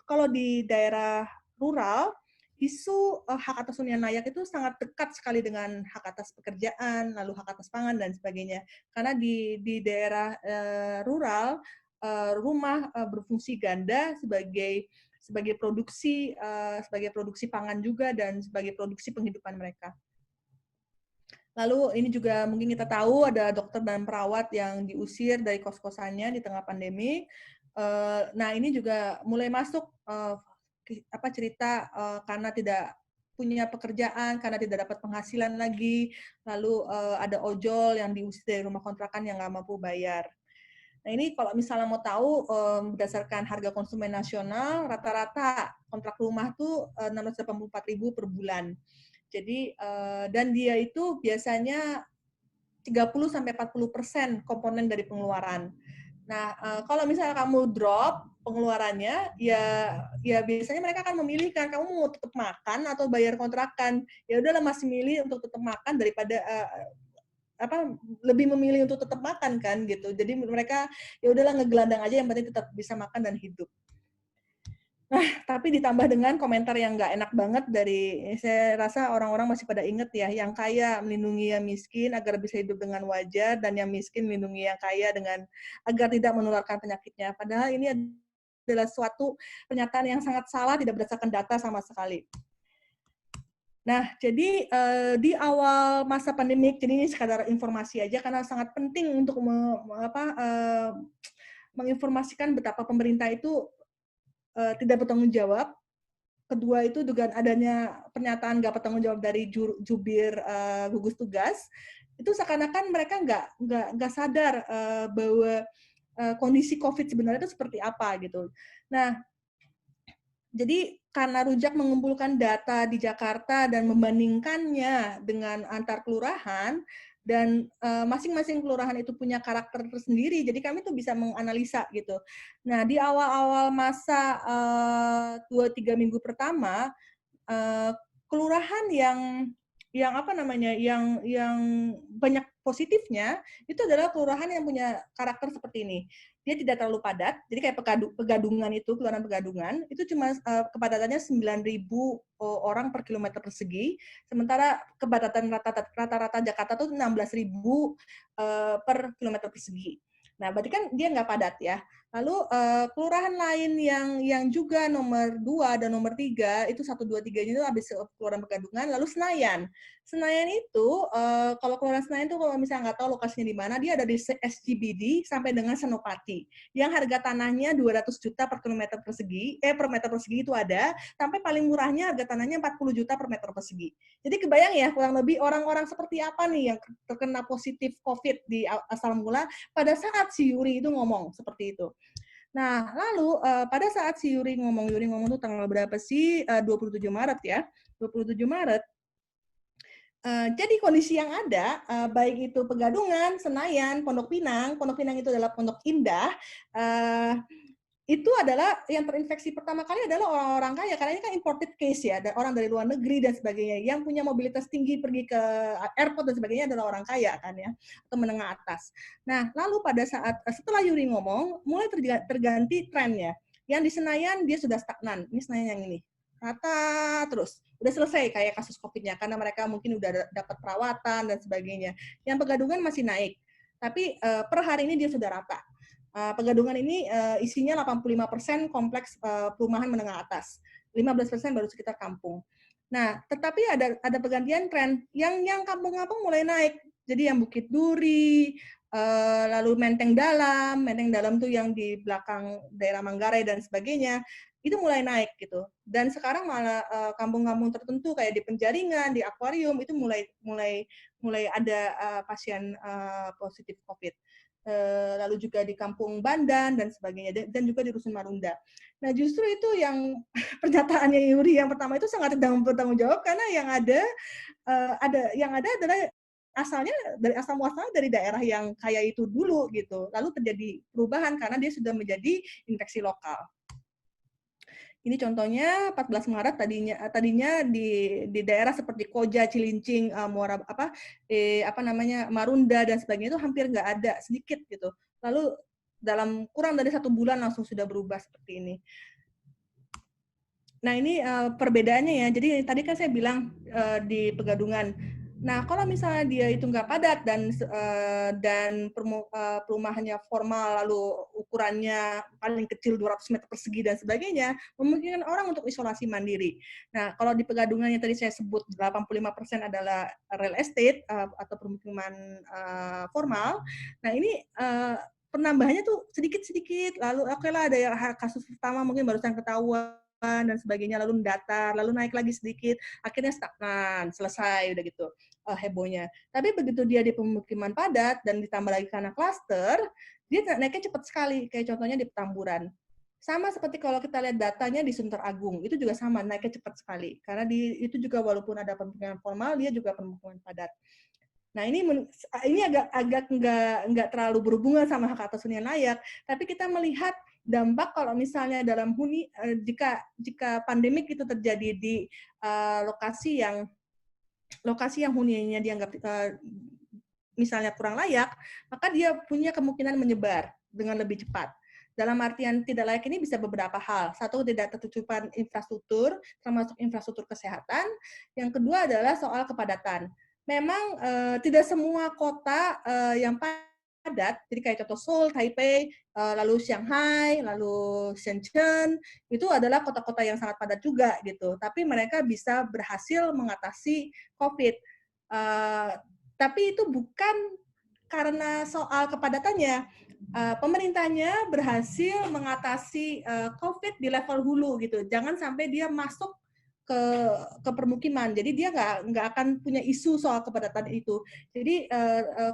Kalau di daerah rural, isu hak atas hunian layak itu sangat dekat sekali dengan hak atas pekerjaan, lalu hak atas pangan dan sebagainya. Karena di daerah rural, rumah berfungsi ganda sebagai produksi pangan juga dan sebagai produksi penghidupan mereka. Lalu ini juga mungkin kita tahu ada dokter dan perawat yang diusir dari kos-kosannya di tengah pandemi. Nah ini juga mulai masuk cerita karena tidak punya pekerjaan, karena tidak dapat penghasilan lagi, lalu ada ojol yang diusir dari rumah kontrakan yang nggak mampu bayar. Nah ini kalau misalnya mau tahu berdasarkan harga konsumen nasional, rata-rata kontrak rumah tuh 684.000 per bulan. Jadi dan dia itu biasanya 30-40% komponen dari pengeluaran. Nah, kalau misalnya kamu drop pengeluarannya, ya biasanya mereka akan memilihkan kamu mau tetap makan atau bayar kontrakan. Ya udahlah masih milih untuk tetap makan daripada lebih memilih untuk tetap makan kan gitu. Jadi mereka ya udahlah ngegelandang aja yang penting tetap bisa makan dan hidup. Nah, tapi ditambah dengan komentar yang nggak enak banget saya rasa orang-orang masih pada inget ya, yang kaya melindungi yang miskin agar bisa hidup dengan wajar, dan yang miskin melindungi yang kaya agar tidak menularkan penyakitnya. Padahal ini adalah suatu pernyataan yang sangat salah, tidak berdasarkan data sama sekali. Nah, jadi di awal masa pandemik, jadi ini sekadar informasi aja karena sangat penting untuk menginformasikan betapa pemerintah itu tidak bertanggung jawab. Kedua itu dugaan adanya pernyataan nggak bertanggung jawab dari jubir gugus tugas. Itu seakan-akan mereka nggak sadar bahwa kondisi COVID sebenarnya itu seperti apa gitu. Nah, jadi karena Rujak mengumpulkan data di Jakarta dan membandingkannya dengan antar kelurahan, dan masing-masing kelurahan itu punya karakter tersendiri, jadi kami tuh bisa menganalisa gitu. Nah, di awal-awal masa 2-3 minggu pertama, kelurahan yang apa namanya, yang banyak positifnya itu adalah kelurahan yang punya karakter seperti ini. Dia tidak terlalu padat, jadi kayak Pegadungan itu, kelurahan Pegadungan, itu cuma kepadatannya 9.000 orang per kilometer persegi, sementara kepadatan rata-rata Jakarta itu 16.000 per kilometer persegi. Nah, berarti kan dia nggak padat ya. Lalu kelurahan lain yang juga nomor 2 dan nomor 3 itu 1, 2, 3 itu habis kelurahan Pegadungan, lalu Senayan. Senayan itu kalau kelurahan Senayan itu kalau misalnya nggak tahu lokasinya di mana, dia ada di SCBD sampai dengan Senopati. Yang harga tanahnya 200 juta per kilometer persegi, per meter persegi itu ada, sampai paling murahnya harga tanahnya 40 juta per meter persegi. Jadi kebayang ya kurang lebih orang-orang seperti apa nih yang terkena positif COVID di asal mula pada saat si Yuri itu ngomong seperti itu. Nah, lalu pada saat si Yuri ngomong tuh tanggal berapa sih? 27 Maret ya. 27 Maret. Jadi kondisi yang ada, baik itu Pegadungan, Senayan, Pondok Pinang itu adalah Pondok Indah, itu adalah yang terinfeksi pertama kali adalah orang-orang kaya, karena ini kan imported case ya, ada orang dari luar negeri dan sebagainya, yang punya mobilitas tinggi pergi ke airport dan sebagainya adalah orang kaya kan ya, atau menengah atas. Nah, lalu pada saat setelah Yuri ngomong, mulai terganti trennya. Yang di Senayan dia sudah stagnan, ini Senayan yang ini, rata terus, udah selesai kayak kasus COVID-nya, karena mereka mungkin udah dapat perawatan dan sebagainya. Yang Pegadungan masih naik, tapi per hari ini dia sudah rata. Pegadungan ini isinya 85% kompleks perumahan menengah atas, 15% baru sekitar kampung. Nah, tetapi ada pergantian tren, yang kampung-kampung mulai naik. Jadi yang Bukit Duri, lalu Menteng Dalam tuh yang di belakang daerah Manggarai dan sebagainya, itu mulai naik gitu. Dan sekarang malah kampung-kampung tertentu kayak di Penjaringan, di Akuarium itu mulai ada pasien positif COVID. Lalu juga di Kampung Bandan dan sebagainya, dan juga di Rusun Marunda. Nah, justru itu yang pernyataannya Yuri yang pertama itu sangat tidak bertanggung jawab, karena yang ada adalah asalnya dari asal muasalnya dari daerah yang kaya itu dulu gitu. Lalu terjadi perubahan karena dia sudah menjadi infeksi lokal. Ini contohnya 14 Maret tadinya di daerah seperti Koja, Cilincing, Muara Marunda dan sebagainya itu hampir nggak ada, sedikit gitu. Lalu dalam kurang dari 1 bulan langsung sudah berubah seperti ini. Nah, ini perbedaannya ya. Jadi tadi kan saya bilang di Pegadungan. Nah, kalau misalnya dia itu nggak padat dan perumahannya formal, lalu ukurannya paling kecil 200 meter persegi dan sebagainya, memungkinkan orang untuk isolasi mandiri. Nah, kalau di Pegadungan yang tadi saya sebut 85% adalah real estate atau permukiman formal. Nah, ini penambahannya tuh sedikit-sedikit. Lalu oke lah, ada kasus pertama mungkin barusan ketahuan dan sebagainya, lalu datar, lalu naik lagi sedikit, akhirnya stagnan, selesai udah gitu hebohnya. Tapi begitu dia di pemukiman padat dan ditambah lagi karena klaster, dia naiknya cepat sekali, kayak contohnya di Petamburan. Sama seperti kalau kita lihat datanya di Sunter Agung, itu juga sama, naiknya cepat sekali. Karena itu juga walaupun ada pemukiman formal, dia juga pemukiman padat. Nah, ini agak nggak terlalu berhubungan sama hak atas hunian layak, tapi kita melihat dampak kalau misalnya dalam huni jika pandemik itu terjadi di lokasi yang huniannya dianggap misalnya kurang layak, maka dia punya kemungkinan menyebar dengan lebih cepat. Dalam artian tidak layak ini bisa beberapa hal. Satu, tidak tertutupan infrastruktur, termasuk infrastruktur kesehatan. Yang kedua adalah soal kepadatan. Memang tidak semua kota yang padat, jadi kayak contoh Seoul, Taipei, lalu Shanghai, lalu Shenzhen, itu adalah kota-kota yang sangat padat juga gitu. Tapi mereka bisa berhasil mengatasi COVID. Tapi itu bukan karena soal kepadatannya. Pemerintahnya berhasil mengatasi COVID di level hulu gitu. Jangan sampai dia masuk ke permukiman. Jadi dia nggak akan punya isu soal kepadatan itu. Jadi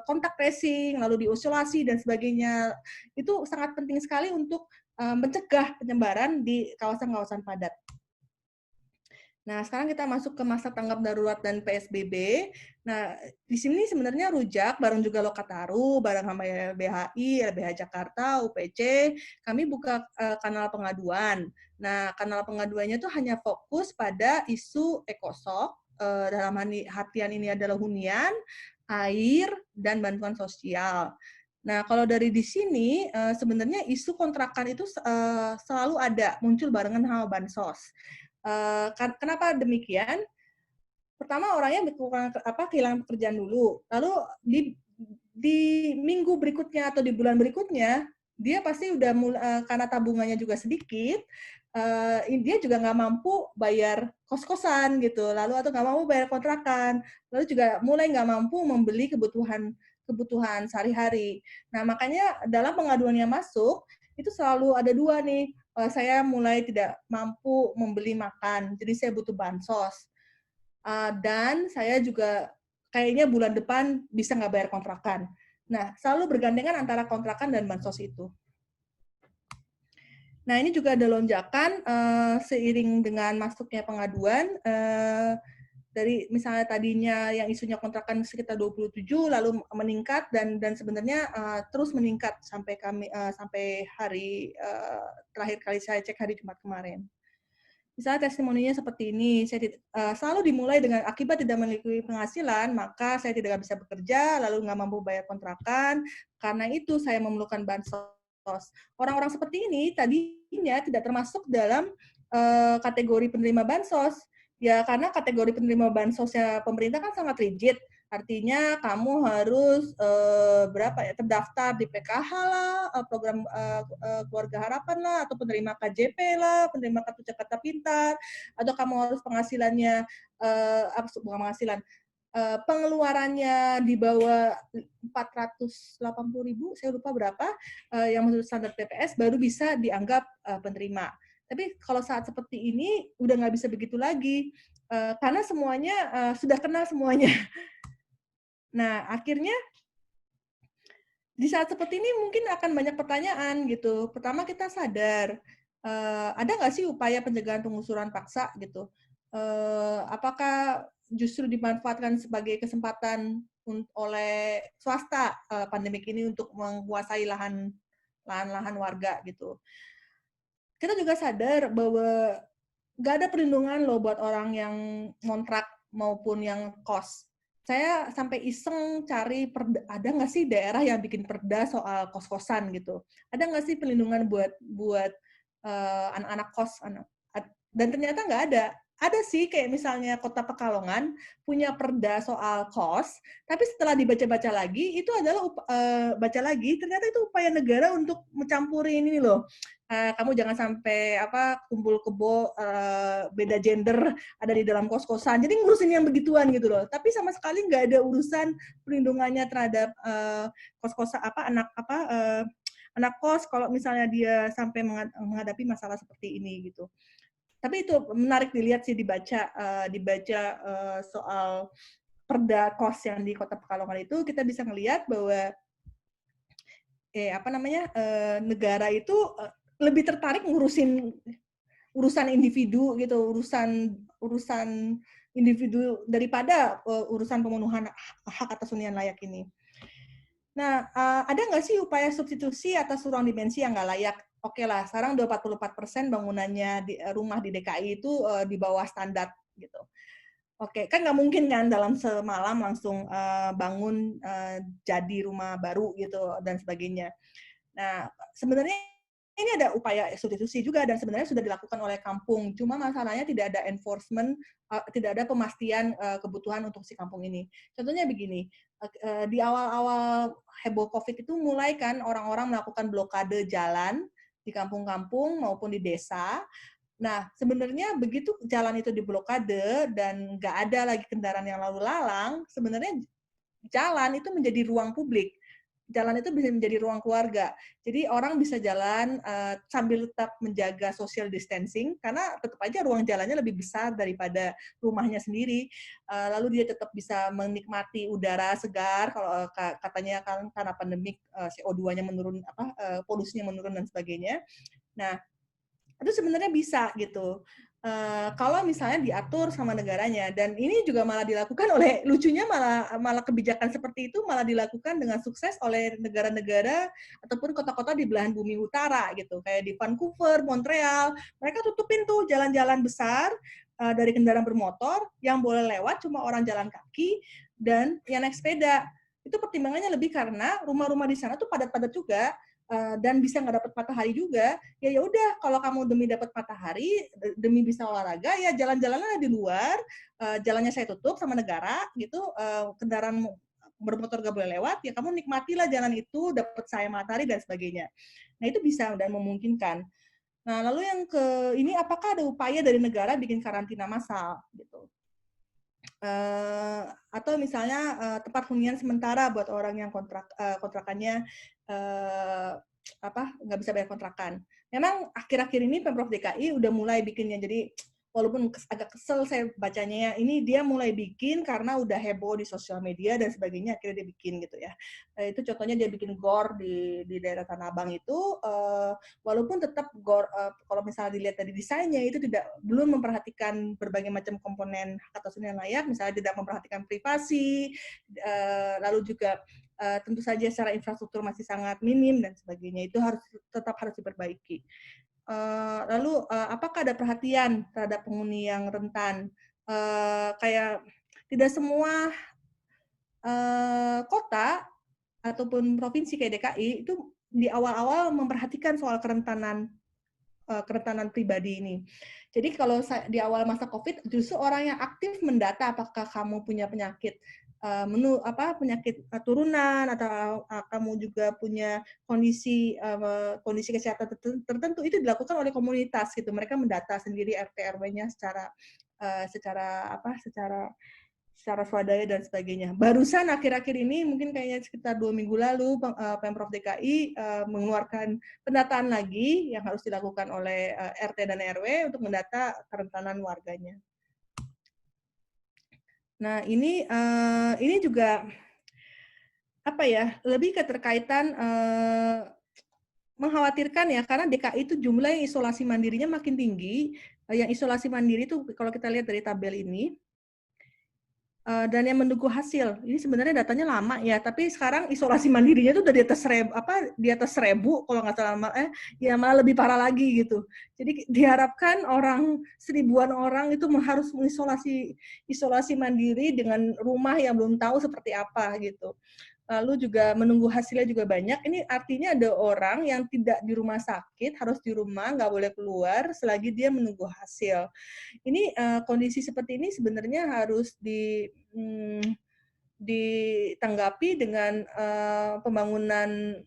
kontak tracing, lalu diisolasi dan sebagainya, itu sangat penting sekali untuk mencegah penyebaran di kawasan-kawasan padat. Nah, sekarang kita masuk ke masa tanggap darurat dan PSBB. Nah, di sini sebenarnya Rujak, bareng juga Lokataru, bareng sama LBHI, LBH Jakarta, UPC, kami buka kanal pengaduan. Nah, kanal pengaduannya itu hanya fokus pada isu ekosok, dalam artian ini adalah hunian, air, dan bantuan sosial. Nah, kalau dari di sini, sebenarnya isu kontrakan itu selalu ada, muncul barengan sama bansos. Kenapa demikian? Pertama orangnya kehilangan pekerjaan dulu, lalu di minggu berikutnya atau di bulan berikutnya dia pasti udah karena tabungannya juga sedikit, dia juga nggak mampu bayar kos-kosan gitu, lalu atau nggak mampu bayar kontrakan, lalu juga mulai nggak mampu membeli kebutuhan sehari-hari. Nah makanya dalam pengaduan yang masuk itu selalu ada dua nih, saya mulai tidak mampu membeli makan, jadi saya butuh bansos. Dan saya juga kayaknya bulan depan bisa nggak bayar kontrakan. Nah, selalu bergandengan antara kontrakan dan bansos itu. Nah, ini juga ada lonjakan seiring dengan masuknya pengaduan. Dari misalnya tadinya yang isunya kontrakan sekitar 27 lalu meningkat dan sebenarnya terus meningkat sampai sampai hari terakhir kali saya cek hari Jumat kemarin. Misalnya testimoninya seperti ini, saya selalu dimulai dengan akibat tidak memiliki penghasilan, maka saya tidak bisa bekerja, lalu nggak mampu bayar kontrakan, karena itu saya memerlukan bansos. Orang-orang seperti ini tadinya tidak termasuk dalam kategori penerima bansos, ya karena kategori penerima bansosnya pemerintah kan sangat rigid. Artinya kamu harus terdaftar di PKH lah, program keluarga harapan lah, atau penerima KJP lah, penerima kartu Jakarta Pintar, atau kamu harus penghasilannya bukan penghasilan, pengeluarannya di bawah 480.000, saya lupa berapa, yang menurut standar PPS baru bisa dianggap penerima. Tapi kalau saat seperti ini udah nggak bisa begitu lagi, karena semuanya sudah kenal semuanya. Nah, akhirnya di saat seperti ini mungkin akan banyak pertanyaan gitu. Pertama kita sadar, ada nggak sih upaya pencegahan penggusuran paksa gitu? Apakah justru dimanfaatkan sebagai kesempatan oleh swasta pandemik ini untuk menguasai lahan-lahan warga gitu? Kita juga sadar bahwa nggak ada perlindungan loh buat orang yang ngontrak maupun yang kos. Saya sampai iseng cari ada nggak sih daerah yang bikin perda soal kos-kosan gitu. Ada nggak sih perlindungan buat anak-anak kos, dan ternyata nggak ada. Ada sih kayak misalnya Kota Pekalongan punya perda soal kos, tapi setelah dibaca-baca lagi itu adalah baca lagi ternyata itu upaya negara untuk mencampuri ini loh. Kamu jangan sampai kumpul kebo beda gender ada di dalam kos-kosan. Jadi ngurusin yang begituan gitu loh. Tapi sama sekali nggak ada urusan perlindungannya terhadap kos-kosan anak kos kalau misalnya dia sampai menghadapi masalah seperti ini gitu. Tapi itu menarik dilihat sih dibaca soal perda kos yang di Kota Pekalongan itu kita bisa ngelihat bahwa negara itu lebih tertarik ngurusin urusan individu gitu, urusan individu daripada urusan pemenuhan hak atas hunian layak ini. Nah, ada nggak sih upaya substitusi atas ruang dimensi yang nggak layak? Oke lah, sekarang 44% bangunannya rumah di DKI itu di bawah standar gitu. Oke, kan nggak mungkin kan dalam semalam langsung bangun jadi rumah baru gitu dan sebagainya. Nah, sebenarnya ini ada upaya substitusi juga dan sebenarnya sudah dilakukan oleh kampung. Cuma masalahnya tidak ada enforcement, tidak ada pemastian kebutuhan untuk si kampung ini. Contohnya begini, di awal-awal heboh COVID itu mulai kan orang-orang melakukan blokade jalan di kampung-kampung maupun di desa. Nah, sebenarnya begitu jalan itu diblokade dan nggak ada lagi kendaraan yang lalu lalang, sebenarnya jalan itu menjadi ruang publik. Jalan itu bisa menjadi ruang keluarga. Jadi orang bisa jalan sambil tetap menjaga social distancing, karena tetap aja ruang jalannya lebih besar daripada rumahnya sendiri. Lalu dia tetap bisa menikmati udara segar, kalau katanya kan karena pandemik CO2-nya menurun, polusinya menurun dan sebagainya. Nah, itu sebenarnya bisa gitu. kalau misalnya diatur sama negaranya. Dan ini juga malah dilakukan oleh, lucunya malah kebijakan seperti itu malah dilakukan dengan sukses oleh negara-negara ataupun kota-kota di belahan bumi utara gitu, kayak di Vancouver, Montreal. Mereka tutupin tuh jalan-jalan besar dari kendaraan bermotor, yang boleh lewat cuma orang jalan kaki dan yang naik sepeda. Itu pertimbangannya lebih karena rumah-rumah di sana tuh padat-padat juga, dan bisa nggak dapat matahari juga. Ya udah, kalau kamu demi dapat matahari, demi bisa olahraga, ya jalan-jalannya di luar, jalannya saya tutup sama negara gitu, kendaraan bermotor gak boleh lewat, ya kamu nikmatilah jalan itu, dapat cahaya matahari dan sebagainya. Nah itu bisa dan memungkinkan. Nah lalu yang ini, apakah ada upaya dari negara bikin karantina massal gitu? Atau misalnya tempat hunian sementara buat orang yang kontrakannya nggak bisa bayar kontrakan. Memang akhir-akhir ini Pemprov DKI udah mulai bikinnya, jadi walaupun agak kesel saya bacanya ya, ini dia mulai bikin karena udah heboh di sosial media dan sebagainya, akhirnya dia bikin gitu ya. Itu contohnya dia bikin GOR di daerah Tanah Abang itu, walaupun tetap GOR, kalau misalnya dilihat dari desainnya itu belum memperhatikan berbagai macam komponen hak atas hunian layak, misalnya tidak memperhatikan privasi, lalu juga tentu saja secara infrastruktur masih sangat minim dan sebagainya, itu tetap harus diperbaiki. Lalu apakah ada perhatian terhadap penghuni yang rentan? Kayak tidak semua kota ataupun provinsi kayak DKI itu di awal-awal memperhatikan soal kerentanan pribadi ini. Jadi kalau di awal masa COVID, justru orang yang aktif mendata apakah kamu punya penyakit penyakit turunan, atau kamu juga punya kondisi kesehatan tertentu, itu dilakukan oleh komunitas gitu. Mereka mendata sendiri RT RW-nya secara swadaya dan sebagainya. Barusan akhir-akhir ini, mungkin kayaknya sekitar 2 minggu lalu, Pemprov DKI mengeluarkan pendataan lagi yang harus dilakukan oleh RT dan RW untuk mendata kerentanan warganya. Nah, ini juga lebih keterkaitan mengkhawatirkan ya, karena DKI itu jumlah yang isolasi mandirinya makin tinggi. Yang isolasi mandiri itu kalau kita lihat dari tabel ini, dan yang menunggu hasil. Ini sebenarnya datanya lama ya, tapi sekarang isolasi mandirinya itu udah di atas 1.000 kalau nggak salah, ya malah lebih parah lagi gitu. Jadi diharapkan 1.000-an orang itu harus isolasi mandiri dengan rumah yang belum tahu seperti apa gitu. Lalu juga menunggu hasilnya juga banyak. Ini artinya ada orang yang tidak di rumah sakit, harus di rumah, nggak boleh keluar selagi dia menunggu hasil. Ini kondisi seperti ini sebenarnya harus ditanggapi dengan pembangunan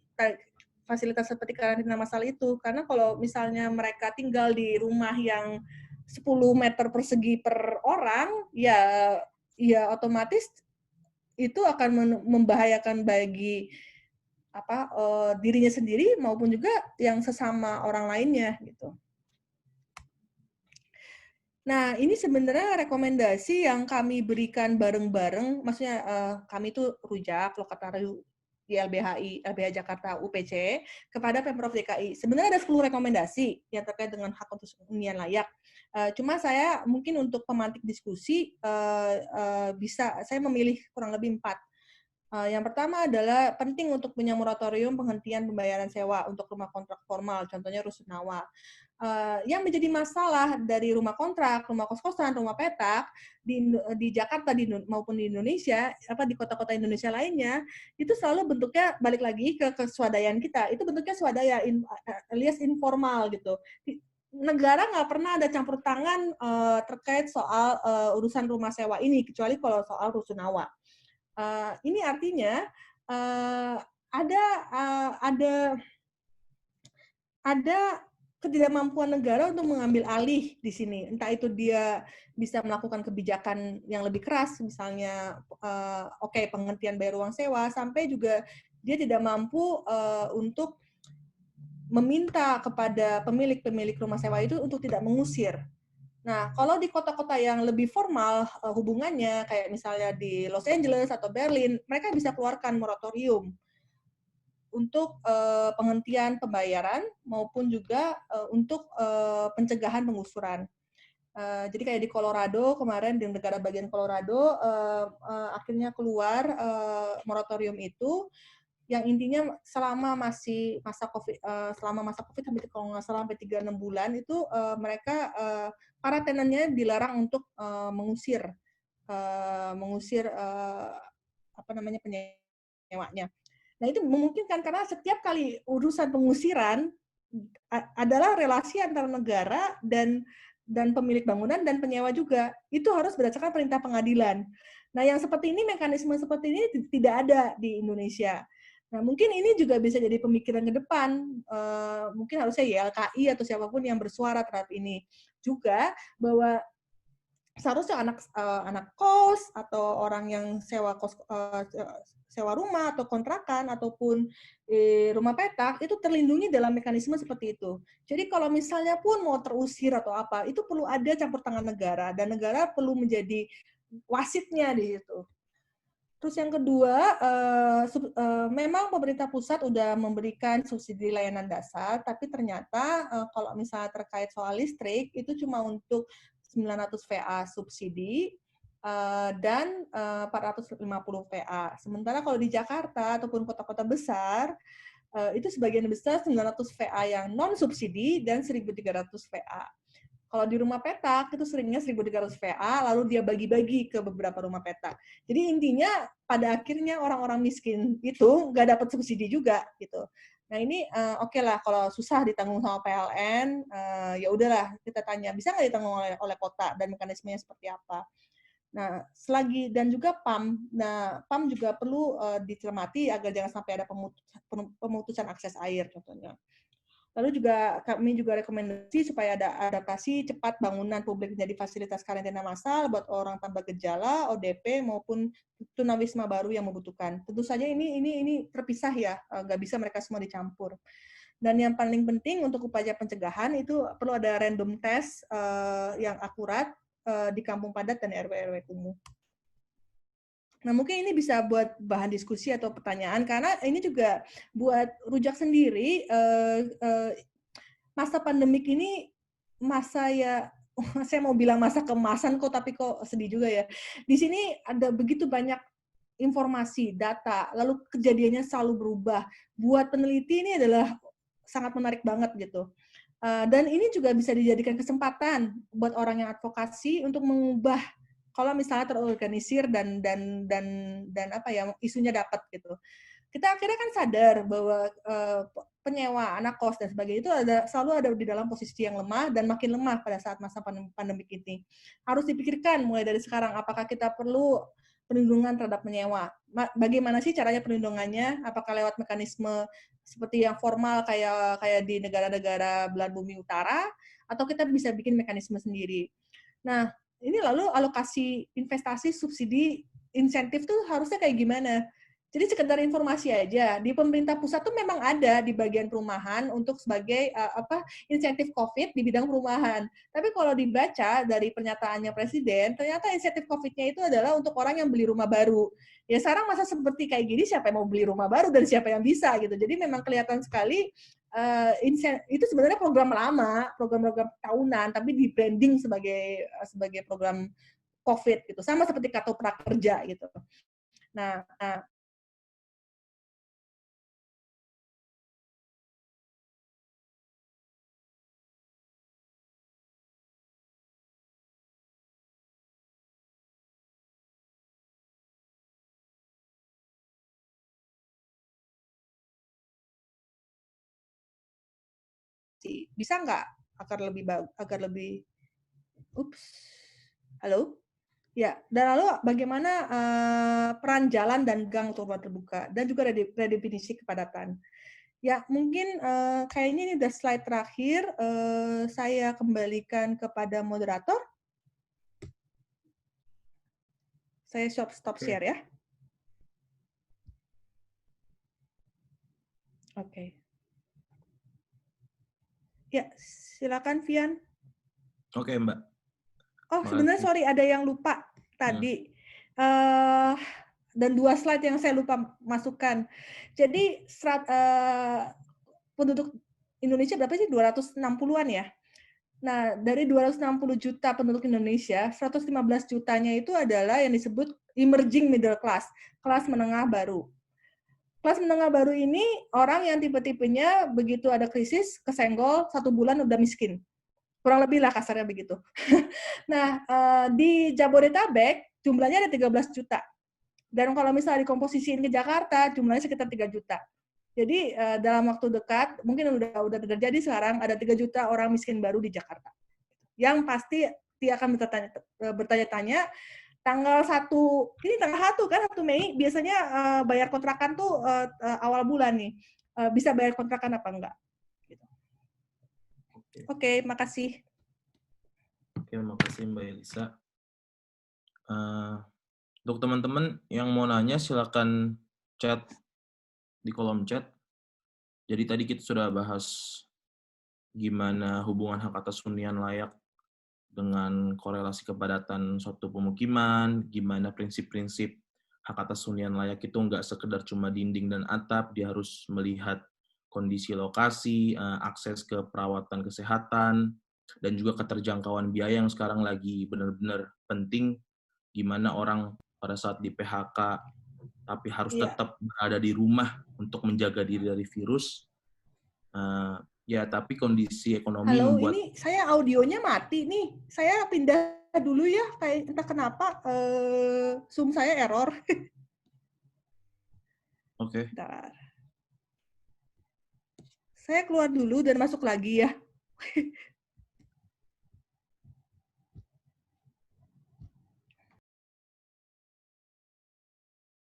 fasilitas seperti karantina massal itu. Karena kalau misalnya mereka tinggal di rumah yang 10 meter persegi per orang, ya otomatis itu akan membahayakan bagi dirinya sendiri maupun juga yang sesama orang lainnya gitu. Nah, ini sebenarnya rekomendasi yang kami berikan bareng-bareng, maksudnya kami itu Rujak, Lokataru, LBH Jakarta, UPC, kepada Pemprov DKI. Sebenarnya ada 10 rekomendasi yang terkait dengan hak untuk hunian layak. Cuma saya mungkin untuk pemantik diskusi, saya memilih kurang lebih 4. Yang pertama adalah penting untuk punya moratorium penghentian pembayaran sewa untuk rumah kontrak formal, contohnya rusunawa. Yang menjadi masalah dari rumah kontrak, rumah kos-kosan, rumah petak di Jakarta maupun di Indonesia, di kota-kota Indonesia lainnya, itu selalu bentuknya balik lagi ke swadayaan kita. Itu bentuknya swadaya alias informal gitu. Negara nggak pernah ada campur tangan terkait soal urusan rumah sewa ini, kecuali kalau soal rusunawa. Ini artinya ada ketidakmampuan negara untuk mengambil alih di sini. Entah itu dia bisa melakukan kebijakan yang lebih keras, misalnya penghentian bayar uang sewa, sampai juga dia tidak mampu untuk meminta kepada pemilik rumah sewa itu untuk tidak mengusir. Nah, kalau di kota-kota yang lebih formal hubungannya, kayak misalnya di Los Angeles atau Berlin, mereka bisa keluarkan moratorium untuk penghentian pembayaran maupun juga untuk pencegahan penggusuran. Jadi kayak di Colorado kemarin, di negara bagian Colorado akhirnya keluar moratorium itu, yang intinya selama masih masa COVID, selama masa COVID sampai kalau nggak salah sampai 3-6 bulan itu mereka para tenannya dilarang untuk mengusir apa namanya penyewanya. Nah itu memungkinkan karena setiap kali urusan pengusiran adalah relasi antara negara dan pemilik bangunan dan penyewa juga. Itu harus berdasarkan perintah pengadilan. Nah, yang seperti ini, mekanisme seperti ini tidak ada di Indonesia. Nah, mungkin ini juga bisa jadi pemikiran ke depan. Mungkin harusnya YLKI atau siapapun yang bersuara terhadap ini juga, bahwa seharusnya anak kos atau orang yang sewa rumah atau kontrakan ataupun rumah petak itu terlindungi dalam mekanisme seperti itu. Jadi kalau misalnya pun mau terusir atau apa, itu perlu ada campur tangan negara dan negara perlu menjadi wasitnya di situ. Terus yang kedua, memang pemerintah pusat udah memberikan subsidi layanan dasar, tapi ternyata kalau misalnya terkait soal listrik, itu cuma untuk 900 VA subsidi dan 450 VA. Sementara kalau di Jakarta ataupun kota-kota besar, itu sebagian besar 900 VA yang non-subsidi dan 1.300 VA. Kalau di rumah petak itu seringnya 1.300 VA, lalu dia bagi-bagi ke beberapa rumah petak. Jadi intinya pada akhirnya orang-orang miskin itu nggak dapat subsidi juga gitu. Nah ini oke lah kalau susah ditanggung sama PLN, ya udahlah kita tanya bisa nggak ditanggung oleh kota dan mekanismenya seperti apa. Nah selagi dan juga PAM, nah PAM juga perlu dicermati agar jangan sampai ada pemutusan akses air contohnya. Lalu juga kami juga rekomendasi supaya ada adaptasi cepat bangunan publik menjadi fasilitas karantina massal buat orang tanpa gejala, ODP maupun tunawisma baru yang membutuhkan. Tentu saja ini terpisah ya, nggak bisa mereka semua dicampur. Dan yang paling penting untuk upaya pencegahan itu perlu ada random test yang akurat di kampung padat dan RW-RW kumuh. Nah, mungkin ini bisa buat bahan diskusi atau pertanyaan, karena ini juga buat rujak sendiri, masa pandemik ini masa ya, saya mau bilang masa kemasan kok, tapi kok sedih juga ya. Di sini ada begitu banyak informasi, data, lalu kejadiannya selalu berubah. Buat peneliti ini adalah sangat menarik banget gitu. Dan ini juga bisa dijadikan kesempatan buat orang yang advokasi untuk mengubah kalau misalnya terorganisir dan apa ya isunya dapat gitu. Kita akhirnya kan sadar bahwa penyewa anak kos dan sebagainya itu selalu ada di dalam posisi yang lemah dan makin lemah pada saat masa pandemik ini. Harus dipikirkan mulai dari sekarang apakah kita perlu perlindungan terhadap penyewa. Bagaimana sih caranya perlindungannya? Apakah lewat mekanisme seperti yang formal kayak di negara-negara belahan bumi utara atau kita bisa bikin mekanisme sendiri. Nah, ini lalu alokasi investasi, subsidi, insentif tuh harusnya kayak gimana? Jadi sekedar informasi aja, di pemerintah pusat tuh memang ada di bagian perumahan untuk sebagai insentif COVID di bidang perumahan. Tapi kalau dibaca dari pernyataannya Presiden, ternyata insentif COVID-nya itu adalah untuk orang yang beli rumah baru. Ya sekarang masa seperti kayak gini, siapa yang mau beli rumah baru dan siapa yang bisa gitu. Jadi memang kelihatan sekali itu sebenarnya program lama, program-program tahunan, tapi di branding sebagai program COVID gitu, sama seperti kartu prakerja gitu. Nah, bisa nggak agar lebih ups halo ya, dan lalu bagaimana peran jalan dan gang untuk ruang terbuka dan juga redefinisi kepadatan. Ya mungkin kayaknya ini udah slide terakhir, saya kembalikan kepada moderator. Saya stop share ya. Oke. Ya, silakan Vian. Oke, Mbak. Oh, sebenarnya sorry ada yang lupa tadi. Dan 2 slide yang saya lupa masukkan. Jadi penduduk Indonesia berapa sih? 260-an ya? Nah, dari 260 juta penduduk Indonesia, 115 jutanya itu adalah yang disebut emerging middle class, kelas menengah baru. Kelas menengah baru ini orang yang tipe-tipenya begitu ada krisis, kesenggol, 1 bulan udah miskin. Kurang lebih lah kasarnya begitu. Nah, di Jabodetabek jumlahnya ada 13 juta. Dan kalau misalnya dikomposisiin ke Jakarta, jumlahnya sekitar 3 juta. Jadi dalam waktu dekat, mungkin udah terjadi sekarang, ada 3 juta orang miskin baru di Jakarta. Yang pasti dia akan bertanya-tanya, tanggal 1, ini tanggal 1 kan, 1 Mei, biasanya bayar kontrakan tuh awal bulan nih. Bisa bayar kontrakan apa enggak? Gitu. Oke, makasih. Oke, makasih Mbak Elisa. Untuk teman-teman yang mau nanya, silakan chat di kolom chat. Jadi tadi kita sudah bahas gimana hubungan hak atas hunian layak dengan korelasi kepadatan suatu pemukiman, gimana prinsip-prinsip hak atas hunian layak itu nggak sekedar cuma dinding dan atap, dia harus melihat kondisi lokasi, akses ke perawatan kesehatan, dan juga keterjangkauan biaya yang sekarang lagi benar-benar penting, gimana orang pada saat di PHK tapi harus tetap berada di rumah untuk menjaga diri dari virus. Ya, tapi kondisi ekonomi Halo, membuat... ini saya audionya mati nih. Saya pindah dulu ya, kayak entah kenapa Zoom saya error. Oke. Bentar. Saya keluar dulu dan masuk lagi ya.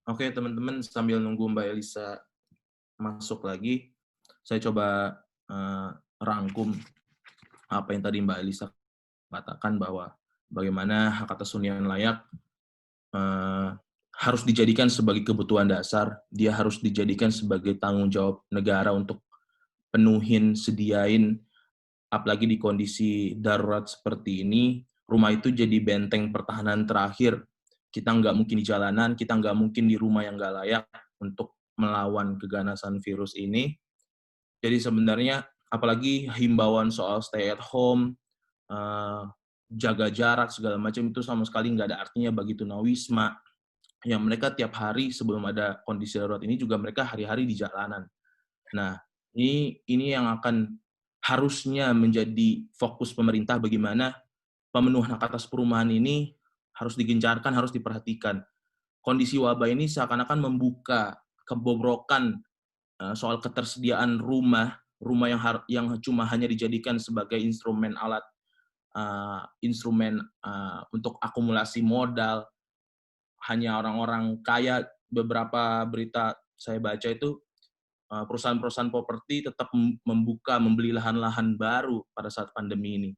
Oke, teman-teman, sambil nunggu Mbak Elisa masuk lagi, saya coba rangkum apa yang tadi Mbak Elisa katakan, bahwa bagaimana hak atas hunian layak harus dijadikan sebagai kebutuhan dasar, dia harus dijadikan sebagai tanggung jawab negara untuk penuhin, sediain, apalagi di kondisi darurat seperti ini, rumah itu jadi benteng pertahanan terakhir. Kita nggak mungkin di jalanan, kita nggak mungkin di rumah yang nggak layak untuk melawan keganasan virus ini. Jadi sebenarnya, apalagi himbauan soal stay at home, jaga jarak, segala macam, itu sama sekali nggak ada artinya bagi tunawisma, yang mereka tiap hari sebelum ada kondisi darurat ini juga mereka hari-hari di jalanan. Nah, ini yang akan harusnya menjadi fokus pemerintah, bagaimana pemenuhan hak atas perumahan ini harus digencarkan, harus diperhatikan. Kondisi wabah ini seakan-akan membuka kebobrokan soal ketersediaan rumah yang cuma hanya dijadikan sebagai instrumen untuk akumulasi modal. Hanya orang-orang kaya, beberapa berita saya baca itu, perusahaan-perusahaan properti tetap membeli lahan-lahan baru pada saat pandemi ini.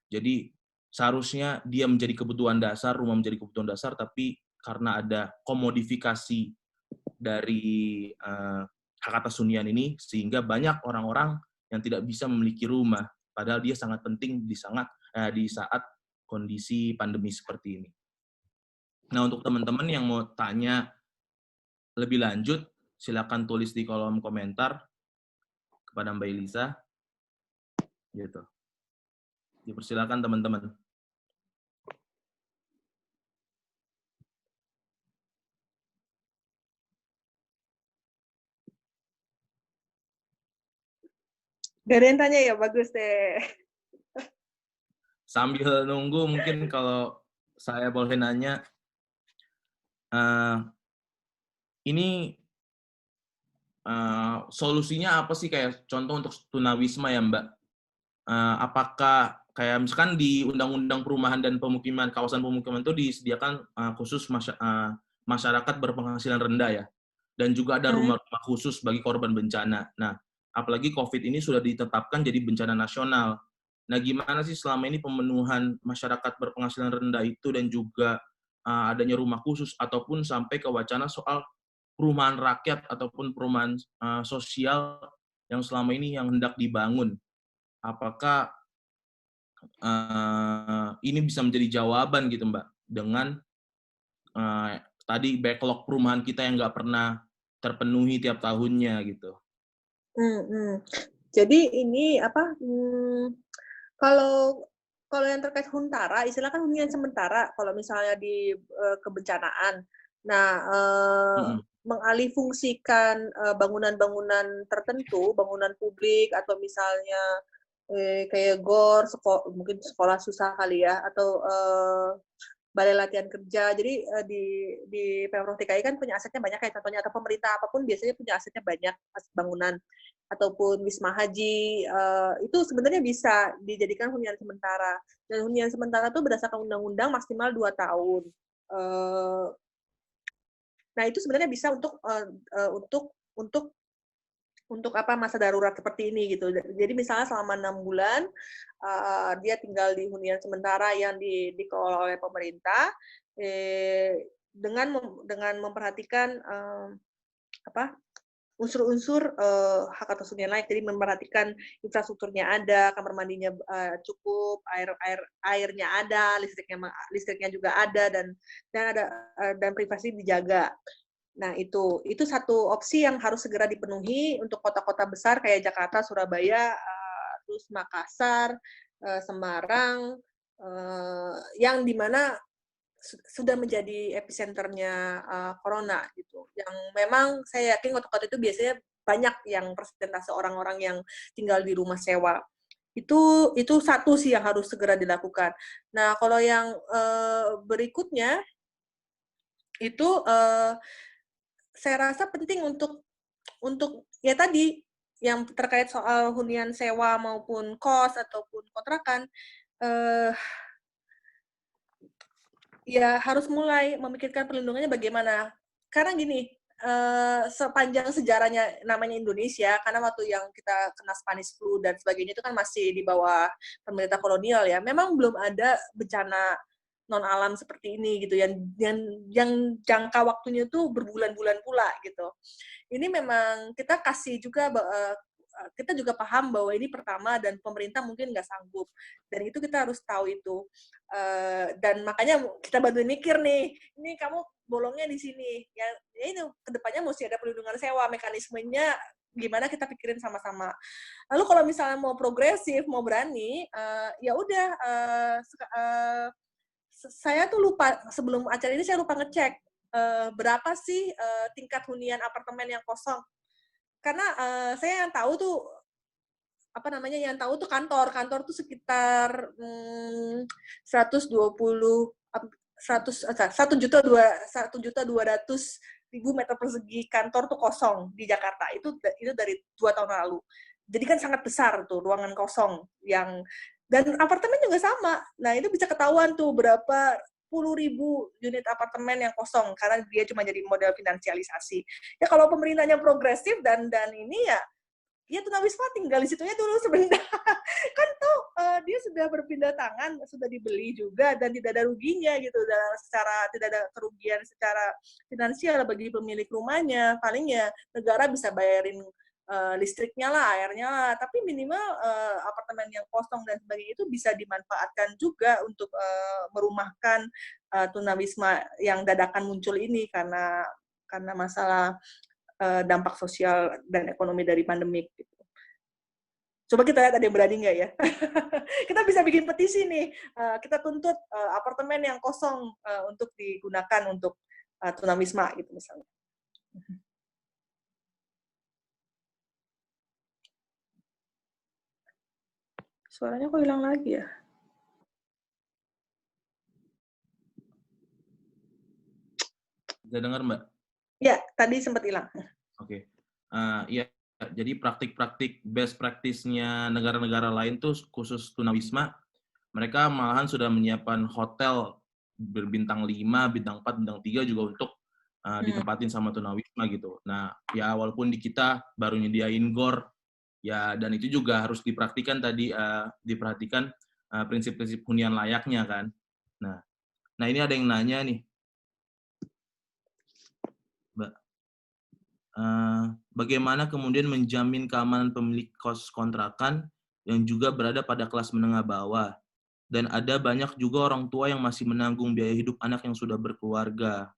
Jadi seharusnya dia menjadi kebutuhan dasar, rumah menjadi kebutuhan dasar, tapi karena ada komodifikasi dari hak atas hunian ini, sehingga banyak orang-orang yang tidak bisa memiliki rumah, padahal dia sangat penting di saat kondisi pandemi seperti ini. Nah, untuk teman-teman yang mau tanya lebih lanjut, silakan tulis di kolom komentar kepada Mbak Elisa. Gitu. Dipersilakan teman-teman. Gak ada yang tanya ya, bagus deh. Sambil nunggu, mungkin kalau saya boleh nanya, ini solusinya apa sih, kayak contoh untuk tunawisma ya Mbak? Apakah kayak misalkan di Undang-Undang Perumahan dan Pemukiman, kawasan pemukiman itu disediakan khusus masyarakat berpenghasilan rendah ya, dan juga ada rumah-rumah khusus bagi korban bencana. Nah, apalagi COVID ini sudah ditetapkan jadi bencana nasional. Nah, gimana sih selama ini pemenuhan masyarakat berpenghasilan rendah itu, dan juga adanya rumah khusus, ataupun sampai ke wacana soal perumahan rakyat ataupun perumahan sosial yang selama ini yang hendak dibangun. Apakah ini bisa menjadi jawaban gitu Mbak, dengan tadi backlog perumahan kita yang nggak pernah terpenuhi tiap tahunnya gitu. Jadi ini apa? Kalau kalau yang terkait huntara, istilah kan hunian sementara kalau misalnya di kebencanaan. Nah, Mm-mm. mengalih fungsikan bangunan-bangunan tertentu, bangunan publik atau misalnya kayak GOR, mungkin sekolah susah kali ya, atau balai latihan kerja. Jadi di Pemprov DKI kan punya asetnya banyak kayak contohnya, atau pemerintah apapun biasanya punya asetnya banyak, aset bangunan ataupun wisma haji, itu sebenarnya bisa dijadikan hunian sementara. Dan hunian sementara itu berdasarkan undang-undang maksimal 2 tahun. Nah itu sebenarnya bisa untuk apa masa darurat seperti ini gitu. Jadi misalnya selama 6 bulan dia tinggal di hunian sementara yang dikelola oleh pemerintah dengan memperhatikan apa unsur-unsur hak atas hunian layak. Jadi memperhatikan infrastrukturnya ada, kamar mandinya cukup, airnya ada, listriknya juga ada, dan privasi dijaga. Nah, itu satu opsi yang harus segera dipenuhi untuk kota-kota besar kayak Jakarta, Surabaya, terus Makassar, Semarang, yang dimana sudah menjadi epicenternya corona gitu. Yang memang saya yakin kota-kota itu biasanya banyak yang persentase orang-orang yang tinggal di rumah sewa. Itu satu sih yang harus segera dilakukan. Nah, kalau yang berikutnya itu saya rasa penting untuk ya tadi yang terkait soal hunian sewa maupun kos ataupun kontrakan, ya harus mulai memikirkan perlindungannya bagaimana. Karena gini, sepanjang sejarahnya namanya Indonesia, karena waktu yang kita kena Spanish flu dan sebagainya itu kan masih di bawah pemerintah kolonial ya, memang belum ada bencana non alam seperti ini gitu yang jangka waktunya tuh berbulan-bulan pula gitu. Ini memang kita kasih juga kita juga paham bahwa ini pertama dan pemerintah mungkin nggak sanggup, dan itu kita harus tahu itu. Dan makanya kita bantu mikir nih, ini kamu bolongnya di sini ya ini kedepannya mesti ada perlindungan sewa, mekanismenya gimana kita pikirin sama-sama. Lalu kalau misalnya mau progresif, mau berani, ya udah saya tuh lupa sebelum acara ini saya lupa ngecek berapa sih tingkat hunian apartemen yang kosong. Karena saya yang tahu tuh apa namanya yang tahu tuh kantor tuh sekitar 120 1.200.000 meter persegi kantor tuh kosong di Jakarta, itu dari 2 tahun lalu. Jadi kan sangat besar tuh ruangan kosong yang, dan apartemen juga sama. Nah itu bisa ketahuan tuh berapa puluh ribu unit apartemen yang kosong karena dia cuma jadi model finansialisasi. Ya kalau pemerintahnya progresif dan ini ya tunawisma tinggal di situnya dulu sebentar. Kan tuh dia sudah berpindah tangan, sudah dibeli juga dan tidak ada ruginya gitu, dan tidak ada kerugian secara finansial bagi pemilik rumahnya. Paling ya negara bisa bayarin listriknya lah, airnya lah, tapi minimal apartemen yang kosong dan sebagainya itu bisa dimanfaatkan juga untuk merumahkan tunawisma yang dadakan muncul ini karena masalah dampak sosial dan ekonomi dari pandemik. Gitu. Coba kita lihat ada yang berani nggak ya? Kita bisa bikin petisi nih. Kita tuntut apartemen yang kosong untuk digunakan untuk tunawisma gitu misalnya. Suaranya kok hilang lagi ya? Bisa dengar, Mbak? Ya, tadi sempat hilang. Oke. Iya, jadi praktik-praktik best practice-nya negara-negara lain tuh khusus tunawisma, mereka malahan sudah menyiapkan hotel berbintang 5, bintang 4, bintang 3 juga untuk ditempatin sama tunawisma gitu. Nah, ya walaupun di kita baru nyediain GOR, ya dan itu juga harus dipraktikan tadi, diperhatikan prinsip-prinsip hunian layaknya kan. Nah ini ada yang nanya nih, Mbak. Bagaimana kemudian menjamin keamanan pemilik kos kontrakan yang juga berada pada kelas menengah bawah, dan ada banyak juga orang tua yang masih menanggung biaya hidup anak yang sudah berkeluarga.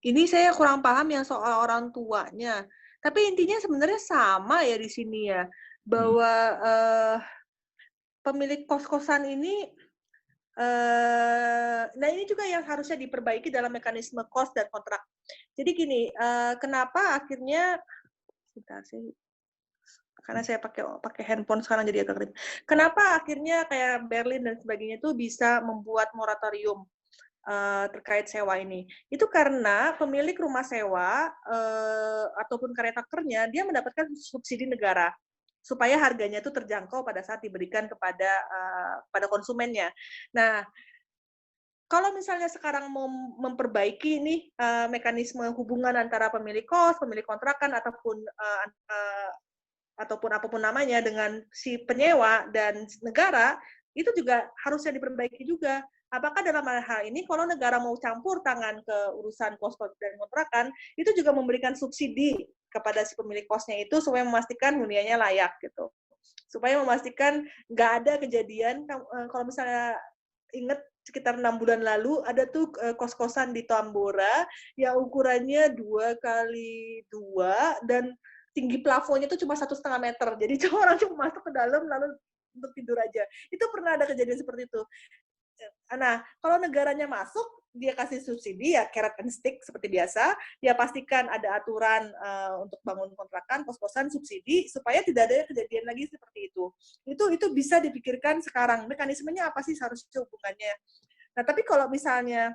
Ini saya kurang paham yang soal orang tuanya. Tapi intinya sebenarnya sama ya di sini ya, bahwa pemilik kos-kosan ini, nah ini juga yang harusnya diperbaiki dalam mekanisme kos dan kontrak. Jadi gini, kenapa akhirnya, sebentar sih, karena saya pakai handphone sekarang jadi agak ribet. Kenapa akhirnya kayak Berlin dan sebagainya itu bisa membuat moratorium terkait sewa ini? Itu karena pemilik rumah sewa ataupun caretaker-nya dia mendapatkan subsidi negara supaya harganya itu terjangkau pada saat diberikan pada konsumennya. Nah, kalau misalnya sekarang mau memperbaiki nih mekanisme hubungan antara pemilik kos, pemilik kontrakan ataupun apapun namanya dengan si penyewa dan negara, itu juga harusnya diperbaiki juga. Apakah dalam hal ini kalau negara mau campur tangan ke urusan kos dan kontrakan, itu juga memberikan subsidi kepada si pemilik kosnya itu supaya memastikan huniannya layak gitu. Supaya memastikan nggak ada kejadian, kalau misalnya ingat sekitar 6 bulan lalu ada tuh kos-kosan di Tambora yang ukurannya 2x2 dan tinggi plafonnya itu cuma 1,5 meter. Jadi orang cuma masuk ke dalam lalu untuk tidur aja. Itu pernah ada kejadian seperti itu. Nah, kalau negaranya masuk, dia kasih subsidi ya carrot and stick seperti biasa. Dia pastikan ada aturan untuk bangun kontrakan, kos-kosan, subsidi supaya tidak ada kejadian lagi seperti itu. Itu bisa dipikirkan sekarang. Mekanismenya apa sih seharusnya hubungannya? Nah, tapi kalau misalnya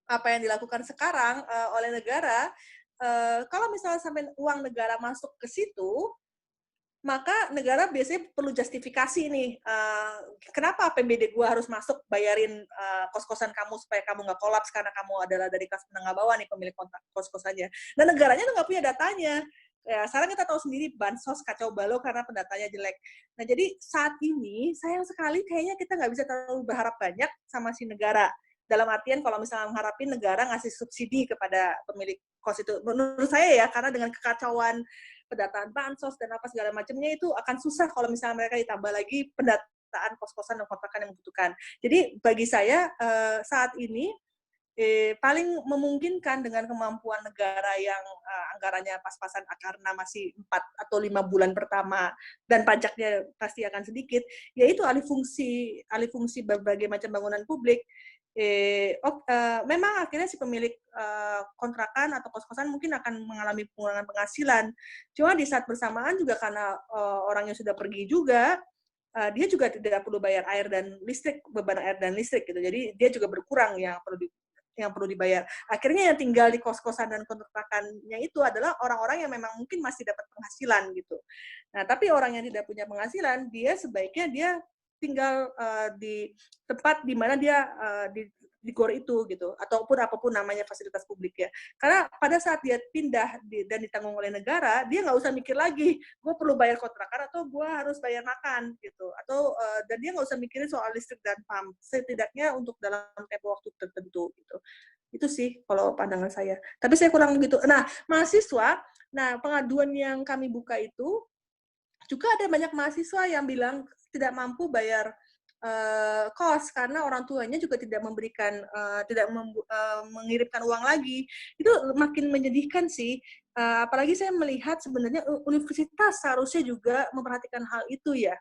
apa yang dilakukan sekarang oleh negara, kalau misalnya sampai uang negara masuk ke situ, maka negara biasanya perlu justifikasi nih, kenapa APBD gue harus masuk bayarin kos-kosan kamu supaya kamu nggak kolaps karena kamu adalah dari kelas menengah bawah nih pemilik kos-kosannya. Dan negaranya tuh nggak punya datanya. Ya, sekarang kita tahu sendiri bansos kacau balau karena pendatanya jelek. Nah, jadi saat ini sayang sekali kayaknya kita nggak bisa terlalu berharap banyak sama si negara. Dalam artian kalau misalnya mengharapin negara ngasih subsidi kepada pemilik kos itu. Menurut saya ya, karena dengan kekacauan pendataan bansos dan apa segala macamnya itu akan susah kalau misalnya mereka ditambah lagi pendataan kos-kosan dan kontrakan yang membutuhkan. Jadi bagi saya saat ini paling memungkinkan dengan kemampuan negara yang anggarannya pas-pasan karena masih 4 atau 5 bulan pertama dan pajaknya pasti akan sedikit, yaitu alih fungsi berbagai macam bangunan publik. Memang akhirnya si pemilik kontrakan atau kos-kosan mungkin akan mengalami pengurangan penghasilan. Cuma di saat bersamaan juga karena orangnya sudah pergi juga, dia juga tidak perlu bayar air dan listrik, beban air dan listrik gitu. Jadi dia juga berkurang yang perlu dibayar. Akhirnya yang tinggal di kos-kosan dan kontrakannya itu adalah orang-orang yang memang mungkin masih dapat penghasilan gitu. Nah, tapi orang yang tidak punya penghasilan, dia sebaiknya dia tinggal di tempat di mana dia di gor itu gitu, ataupun apapun namanya fasilitas publik ya. Karena pada saat dia pindah dan ditanggung oleh negara, dia nggak usah mikir lagi, gue perlu bayar kontrakan atau gue harus bayar makan gitu, atau dan dia nggak usah mikirin soal listrik dan PAM, setidaknya untuk dalam tempo waktu tertentu gitu. Itu sih kalau pandangan saya. Tapi saya kurang begitu. Nah, mahasiswa, pengaduan yang kami buka itu juga ada banyak mahasiswa yang bilang tidak mampu bayar kos karena orang tuanya juga tidak mengirimkan uang lagi. Itu makin menyedihkan sih. Apalagi saya melihat sebenarnya universitas seharusnya juga memperhatikan hal itu ya.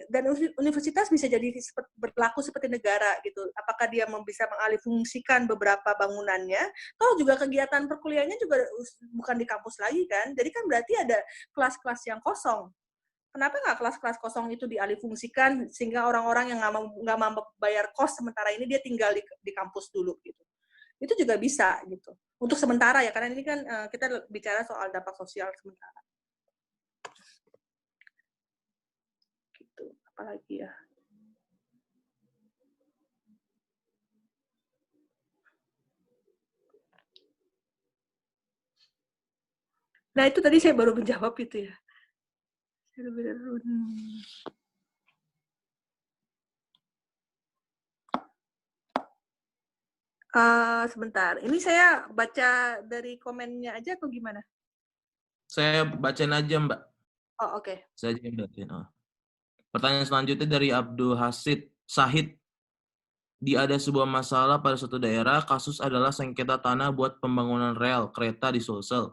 Dan universitas bisa jadi berlaku seperti negara gitu. Apakah dia bisa mengalihfungsikan beberapa bangunannya? Kalau juga kegiatan perkuliahannya juga bukan di kampus lagi kan? Jadi kan berarti ada kelas-kelas yang kosong. Kenapa nggak kelas-kelas kosong itu dialihfungsikan sehingga orang-orang yang nggak mampu bayar kos sementara ini dia tinggal di kampus dulu gitu. Itu juga bisa gitu. Untuk sementara ya, karena ini kan kita bicara soal dampak sosial sementara. Gitu. Apalagi ya. Nah itu tadi saya baru menjawab itu ya. Sebentar, ini saya baca dari komennya aja atau gimana? Saya bacain aja, Mbak. Oh, oke. Saya aja bacain. Pertanyaan selanjutnya dari Abdul Hasid Sahid. Di ada sebuah masalah pada suatu daerah, kasus adalah sengketa tanah buat pembangunan rel kereta di Sulsel.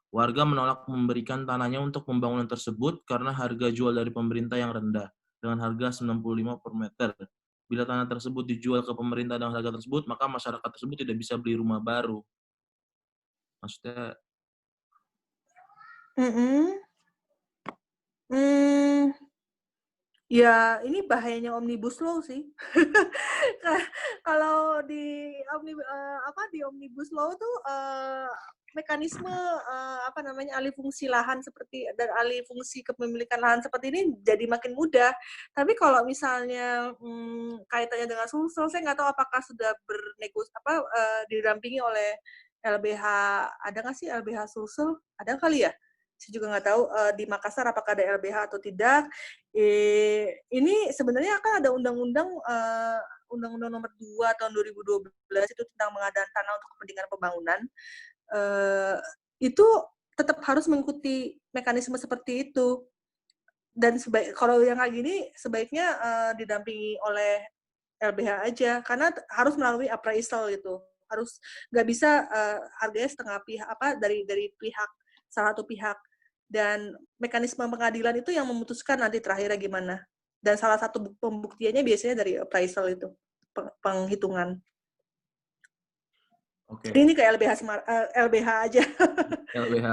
Warga menolak memberikan tanahnya untuk pembangunan tersebut karena harga jual dari pemerintah yang rendah, dengan harga 95 per meter. Bila tanah tersebut dijual ke pemerintah dengan harga tersebut, maka masyarakat tersebut tidak bisa beli rumah baru. Maksudnya, Mm-mm. Hmm, ya ini bahayanya omnibus law sih. Kalau di omnibus law tuh mekanisme apa namanya alih fungsi lahan seperti dan alih fungsi kepemilikan lahan seperti ini jadi makin mudah. Tapi kalau misalnya kaitannya dengan Sulsel, saya nggak tahu apakah sudah didampingi oleh LBH. Ada nggak sih LBH Sulsel? Ada kali ya? Saya juga nggak tahu di Makassar apakah ada LBH atau tidak. Ini sebenarnya kan ada Undang-Undang Nomor 2 tahun 2012 itu tentang pengadaan tanah untuk kepentingan pembangunan. Itu tetap harus mengikuti mekanisme seperti itu. Dan kalau yang kayak gini sebaiknya didampingi oleh LBH aja, karena harus melalui appraisal gitu. Harus nggak bisa harganya setengah pihak dari pihak salah satu pihak. Dan mekanisme pengadilan itu yang memutuskan nanti terakhirnya gimana. Dan salah satu pembuktiannya biasanya dari appraisal itu, penghitungan. oke, Jadi ini kayak LBH aja. LBH.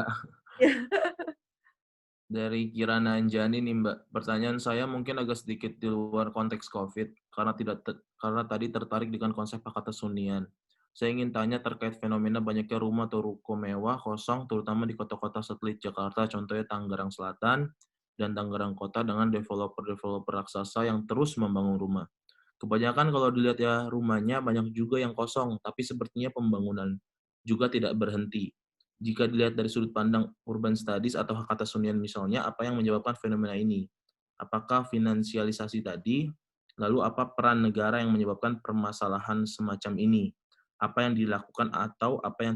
Dari Kirana Anjani nih Mbak, pertanyaan saya mungkin agak sedikit di luar konteks COVID, karena tadi tertarik dengan konsep hak atas hunian. Saya ingin tanya terkait fenomena banyaknya rumah atau ruko mewah kosong, terutama di kota-kota satelit Jakarta, contohnya Tangerang Selatan dan Tangerang Kota dengan developer-developer raksasa yang terus membangun rumah. Kebanyakan kalau dilihat ya rumahnya banyak juga yang kosong, tapi sepertinya pembangunan juga tidak berhenti. Jika dilihat dari sudut pandang urban studies atau hak atas hunian misalnya, apa yang menyebabkan fenomena ini? Apakah finansialisasi tadi? Lalu apa peran negara yang menyebabkan permasalahan semacam ini? Apa yang dilakukan atau apa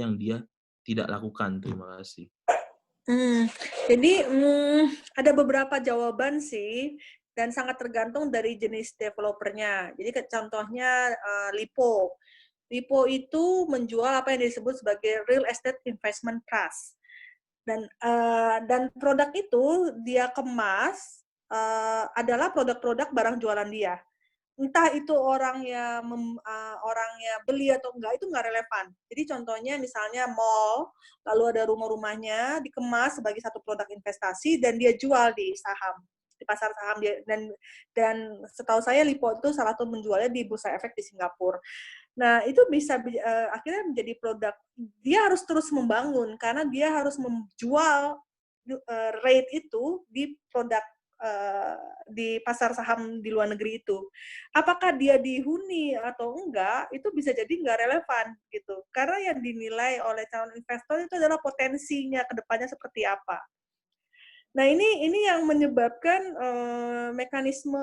yang dia tidak lakukan? Terima kasih. Jadi ada beberapa jawaban sih, dan sangat tergantung dari jenis developernya. Jadi contohnya Lipo. Lipo itu menjual apa yang disebut sebagai real estate investment trust. Dan produk itu dia kemas adalah produk-produk barang jualan dia. Entah itu orangnya beli atau enggak, itu enggak relevan. Jadi contohnya misalnya mall, lalu ada rumah-rumahnya dikemas sebagai satu produk investasi dan dia jual di saham, di pasar saham dia. Dan setahu saya Lipo itu salah satu menjualnya di Bursa Efek di Singapura. Nah, itu bisa akhirnya menjadi produk. Dia harus terus membangun karena dia harus menjual rate itu di produk di pasar saham di luar negeri itu. Apakah dia dihuni atau enggak, itu bisa jadi enggak relevan gitu. Karena yang dinilai oleh calon investor itu adalah potensinya ke depannya seperti apa. Nah, ini yang menyebabkan mekanisme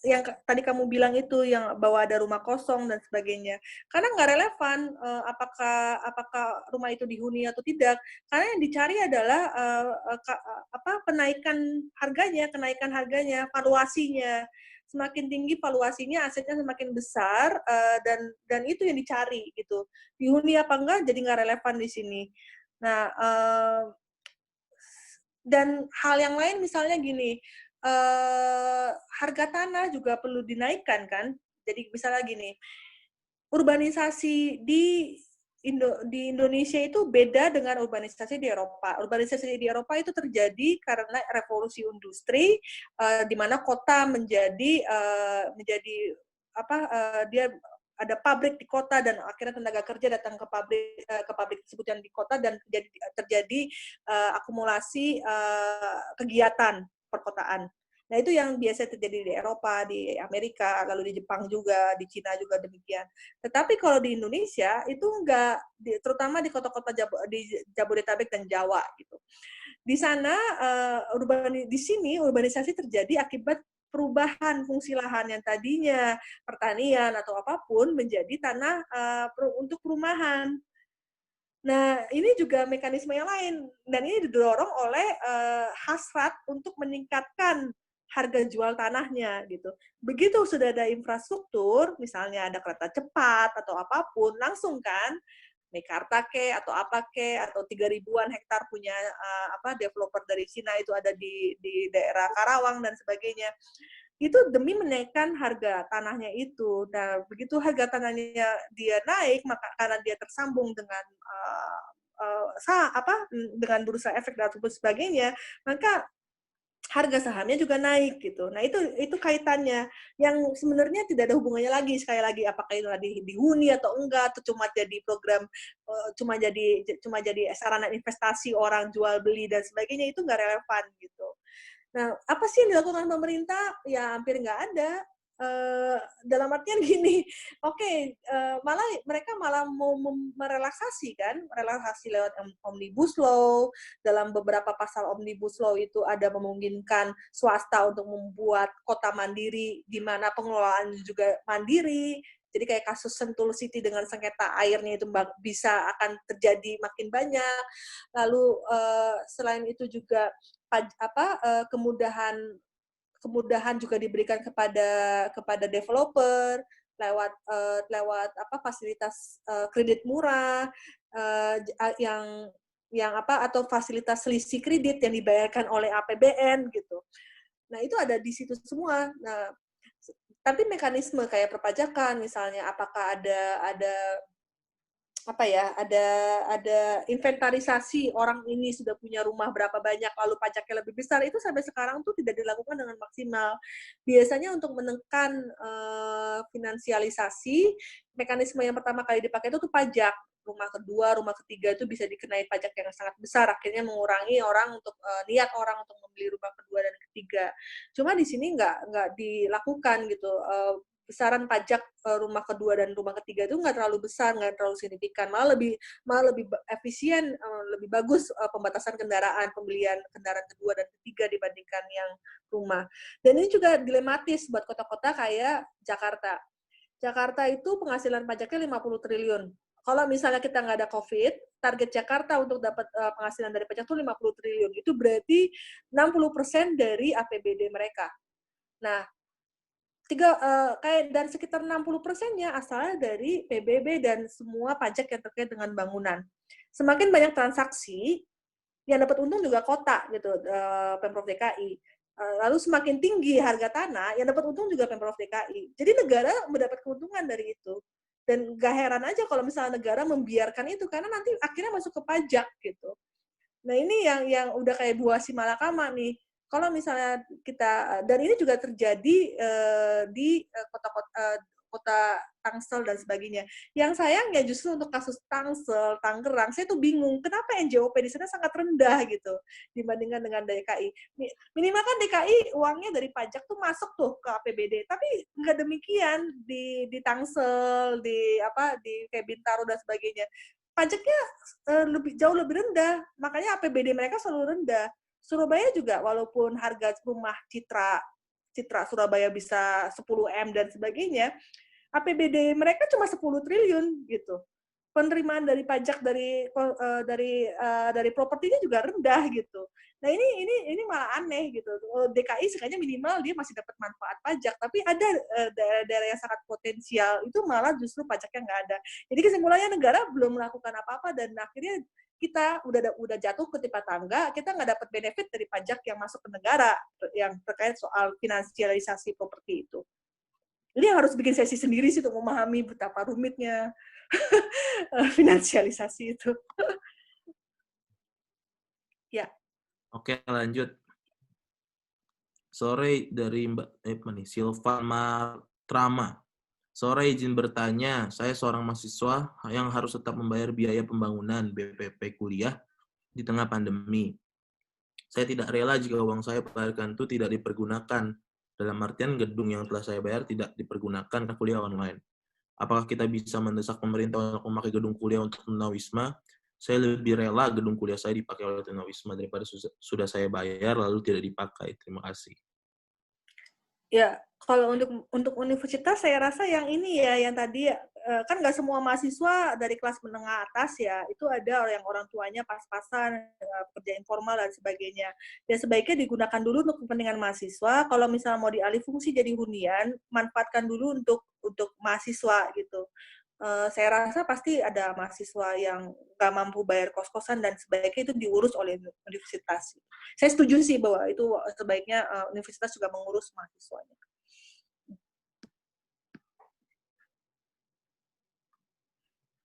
yang tadi kamu bilang itu, yang bahwa ada rumah kosong dan sebagainya. Karena nggak relevan apakah rumah itu dihuni atau tidak. Karena yang dicari adalah kenaikan harganya, valuasinya. Semakin tinggi valuasinya, asetnya semakin besar, dan itu yang dicari gitu. Dihuni apa enggak jadi nggak relevan di sini. Nah, dan hal yang lain misalnya gini, harga tanah juga perlu dinaikkan kan. Jadi misalnya gini, urbanisasi di Indonesia itu beda dengan urbanisasi di Eropa. Urbanisasi di Eropa itu terjadi karena revolusi industri, di mana kota menjadi dia ada pabrik di kota dan akhirnya tenaga kerja datang ke pabrik tersebut yang di kota, dan terjadi akumulasi kegiatan perkotaan. Nah, itu yang biasa terjadi di Eropa, di Amerika, lalu di Jepang juga, di Cina juga demikian. Tetapi kalau di Indonesia itu enggak, terutama di kota-kota di Jabodetabek dan Jawa gitu. Di sana di sini urbanisasi terjadi akibat perubahan fungsi lahan yang tadinya pertanian atau apapun menjadi tanah untuk perumahan. Nah, ini juga mekanisme yang lain, dan ini didorong oleh hasrat untuk meningkatkan harga jual tanahnya gitu. Begitu sudah ada infrastruktur, misalnya ada kereta cepat atau apapun, langsung kan Mekarta atau apa atau 3.000-an hektar punya developer dari Cina itu ada di daerah Karawang dan sebagainya. Itu demi menaikkan harga tanahnya itu. Nah, begitu harga tanahnya dia naik, maka karena dia tersambung dengan dengan bursa efek dan sebagainya, maka harga sahamnya juga naik gitu. Nah, itu kaitannya yang sebenarnya tidak ada hubungannya lagi, sekali lagi apakah itu tadi dihuni atau enggak, atau cuma jadi program cuma jadi sarana investasi orang jual beli dan sebagainya, itu nggak relevan gitu. Nah, apa sih yang dilakukan pemerintah? Ya hampir nggak ada. Dalam artian gini, malah mereka malah mau merelaksasi kan, relaksasi lewat omnibus law. Dalam beberapa pasal omnibus law itu ada memungkinkan swasta untuk membuat kota mandiri, di mana pengelolaan juga mandiri. Jadi kayak kasus Sentul City dengan sengketa airnya itu bisa akan terjadi makin banyak. Lalu selain itu juga kemudahan juga diberikan kepada developer lewat fasilitas kredit murah atau fasilitas selisih kredit yang dibayarkan oleh APBN gitu. Nah, itu ada di situ semua. Nah, tapi mekanisme kayak perpajakan misalnya, apakah ada inventarisasi orang ini sudah punya rumah berapa banyak lalu pajaknya lebih besar, itu sampai sekarang tuh tidak dilakukan dengan maksimal. Biasanya untuk menekan finansialisasi, mekanisme yang pertama kali dipakai itu tuh pajak. Rumah kedua, rumah ketiga itu bisa dikenai pajak yang sangat besar, akhirnya mengurangi orang untuk niat orang untuk membeli rumah kedua dan ketiga. Cuma di sini nggak dilakukan gitu. Besaran pajak rumah kedua dan rumah ketiga itu nggak terlalu besar, nggak terlalu signifikan, malah lebih efisien, lebih bagus pembatasan pembelian kendaraan kedua dan ketiga dibandingkan yang rumah. Dan ini juga dilematis buat kota-kota kayak Jakarta. Jakarta itu penghasilan pajaknya 50 triliun. Kalau misalnya kita nggak ada COVID, target Jakarta untuk dapat penghasilan dari pajak itu 50 triliun. Itu berarti 60% dari APBD mereka. Nah, kayak dari sekitar 60%-nya asalnya dari PBB dan semua pajak yang terkait dengan bangunan. Semakin banyak transaksi, yang dapat untung juga kota gitu, Pemprov DKI. Lalu semakin tinggi harga tanah, yang dapat untung juga Pemprov DKI. Jadi negara mendapat keuntungan dari itu. Dan gak heran aja kalau misalnya negara membiarkan itu, karena nanti akhirnya masuk ke pajak gitu. Nah, ini yang udah kayak buah si malakama nih. Kalau misalnya kita, dan ini juga terjadi di kota Tangsel dan sebagainya. Yang sayangnya justru untuk kasus Tangsel, Tangerang, saya tuh bingung kenapa NJOP di sana sangat rendah gitu dibandingkan dengan DKI. Minimal kan DKI uangnya dari pajak tuh masuk tuh ke APBD, tapi nggak demikian di Tangsel, di kayak Bintaro dan sebagainya. Pajaknya jauh lebih rendah, makanya APBD mereka selalu rendah. Surabaya juga, walaupun harga rumah Citra Surabaya bisa 10 M dan sebagainya, APBD mereka cuma 10 triliun gitu. Penerimaan dari pajak dari propertinya juga rendah gitu. Nah, ini malah aneh gitu. DKI sekalinya minimal dia masih dapat manfaat pajak, tapi ada daerah-daerah yang sangat potensial itu malah justru pajaknya nggak ada. Jadi kesimpulannya negara belum melakukan apa-apa dan akhirnya kita udah jatuh ke timpa tangga, kita nggak dapat benefit dari pajak yang masuk ke negara yang terkait soal finansialisasi properti itu. Ini harus bikin sesi sendiri sih untuk memahami betapa rumitnya finansialisasi itu. Ya. Oke, lanjut. Sore dari Mbak Silvan Matrama. Sore izin bertanya, saya seorang mahasiswa yang harus tetap membayar biaya pembangunan BPP kuliah di tengah pandemi. Saya tidak rela jika uang saya bayarkan itu tidak dipergunakan. Dalam artian gedung yang telah saya bayar tidak dipergunakan ke kuliah online. Apakah kita bisa mendesak pemerintah untuk memakai gedung kuliah untuk tunawisma? Saya lebih rela gedung kuliah saya dipakai oleh tunawisma daripada sudah saya bayar lalu tidak dipakai. Terima kasih. Ya, kalau untuk universitas saya rasa yang ini ya, yang tadi kan nggak semua mahasiswa dari kelas menengah atas ya, itu ada yang orang tuanya pas-pasan, kerja informal dan sebagainya. Dan sebaiknya digunakan dulu untuk kepentingan mahasiswa. Kalau misalnya mau dialih fungsi jadi hunian, manfaatkan dulu untuk mahasiswa gitu. Saya rasa pasti ada mahasiswa yang nggak mampu bayar kos-kosan dan sebaiknya itu diurus oleh universitas. Saya setuju sih bahwa itu sebaiknya universitas juga mengurus mahasiswanya.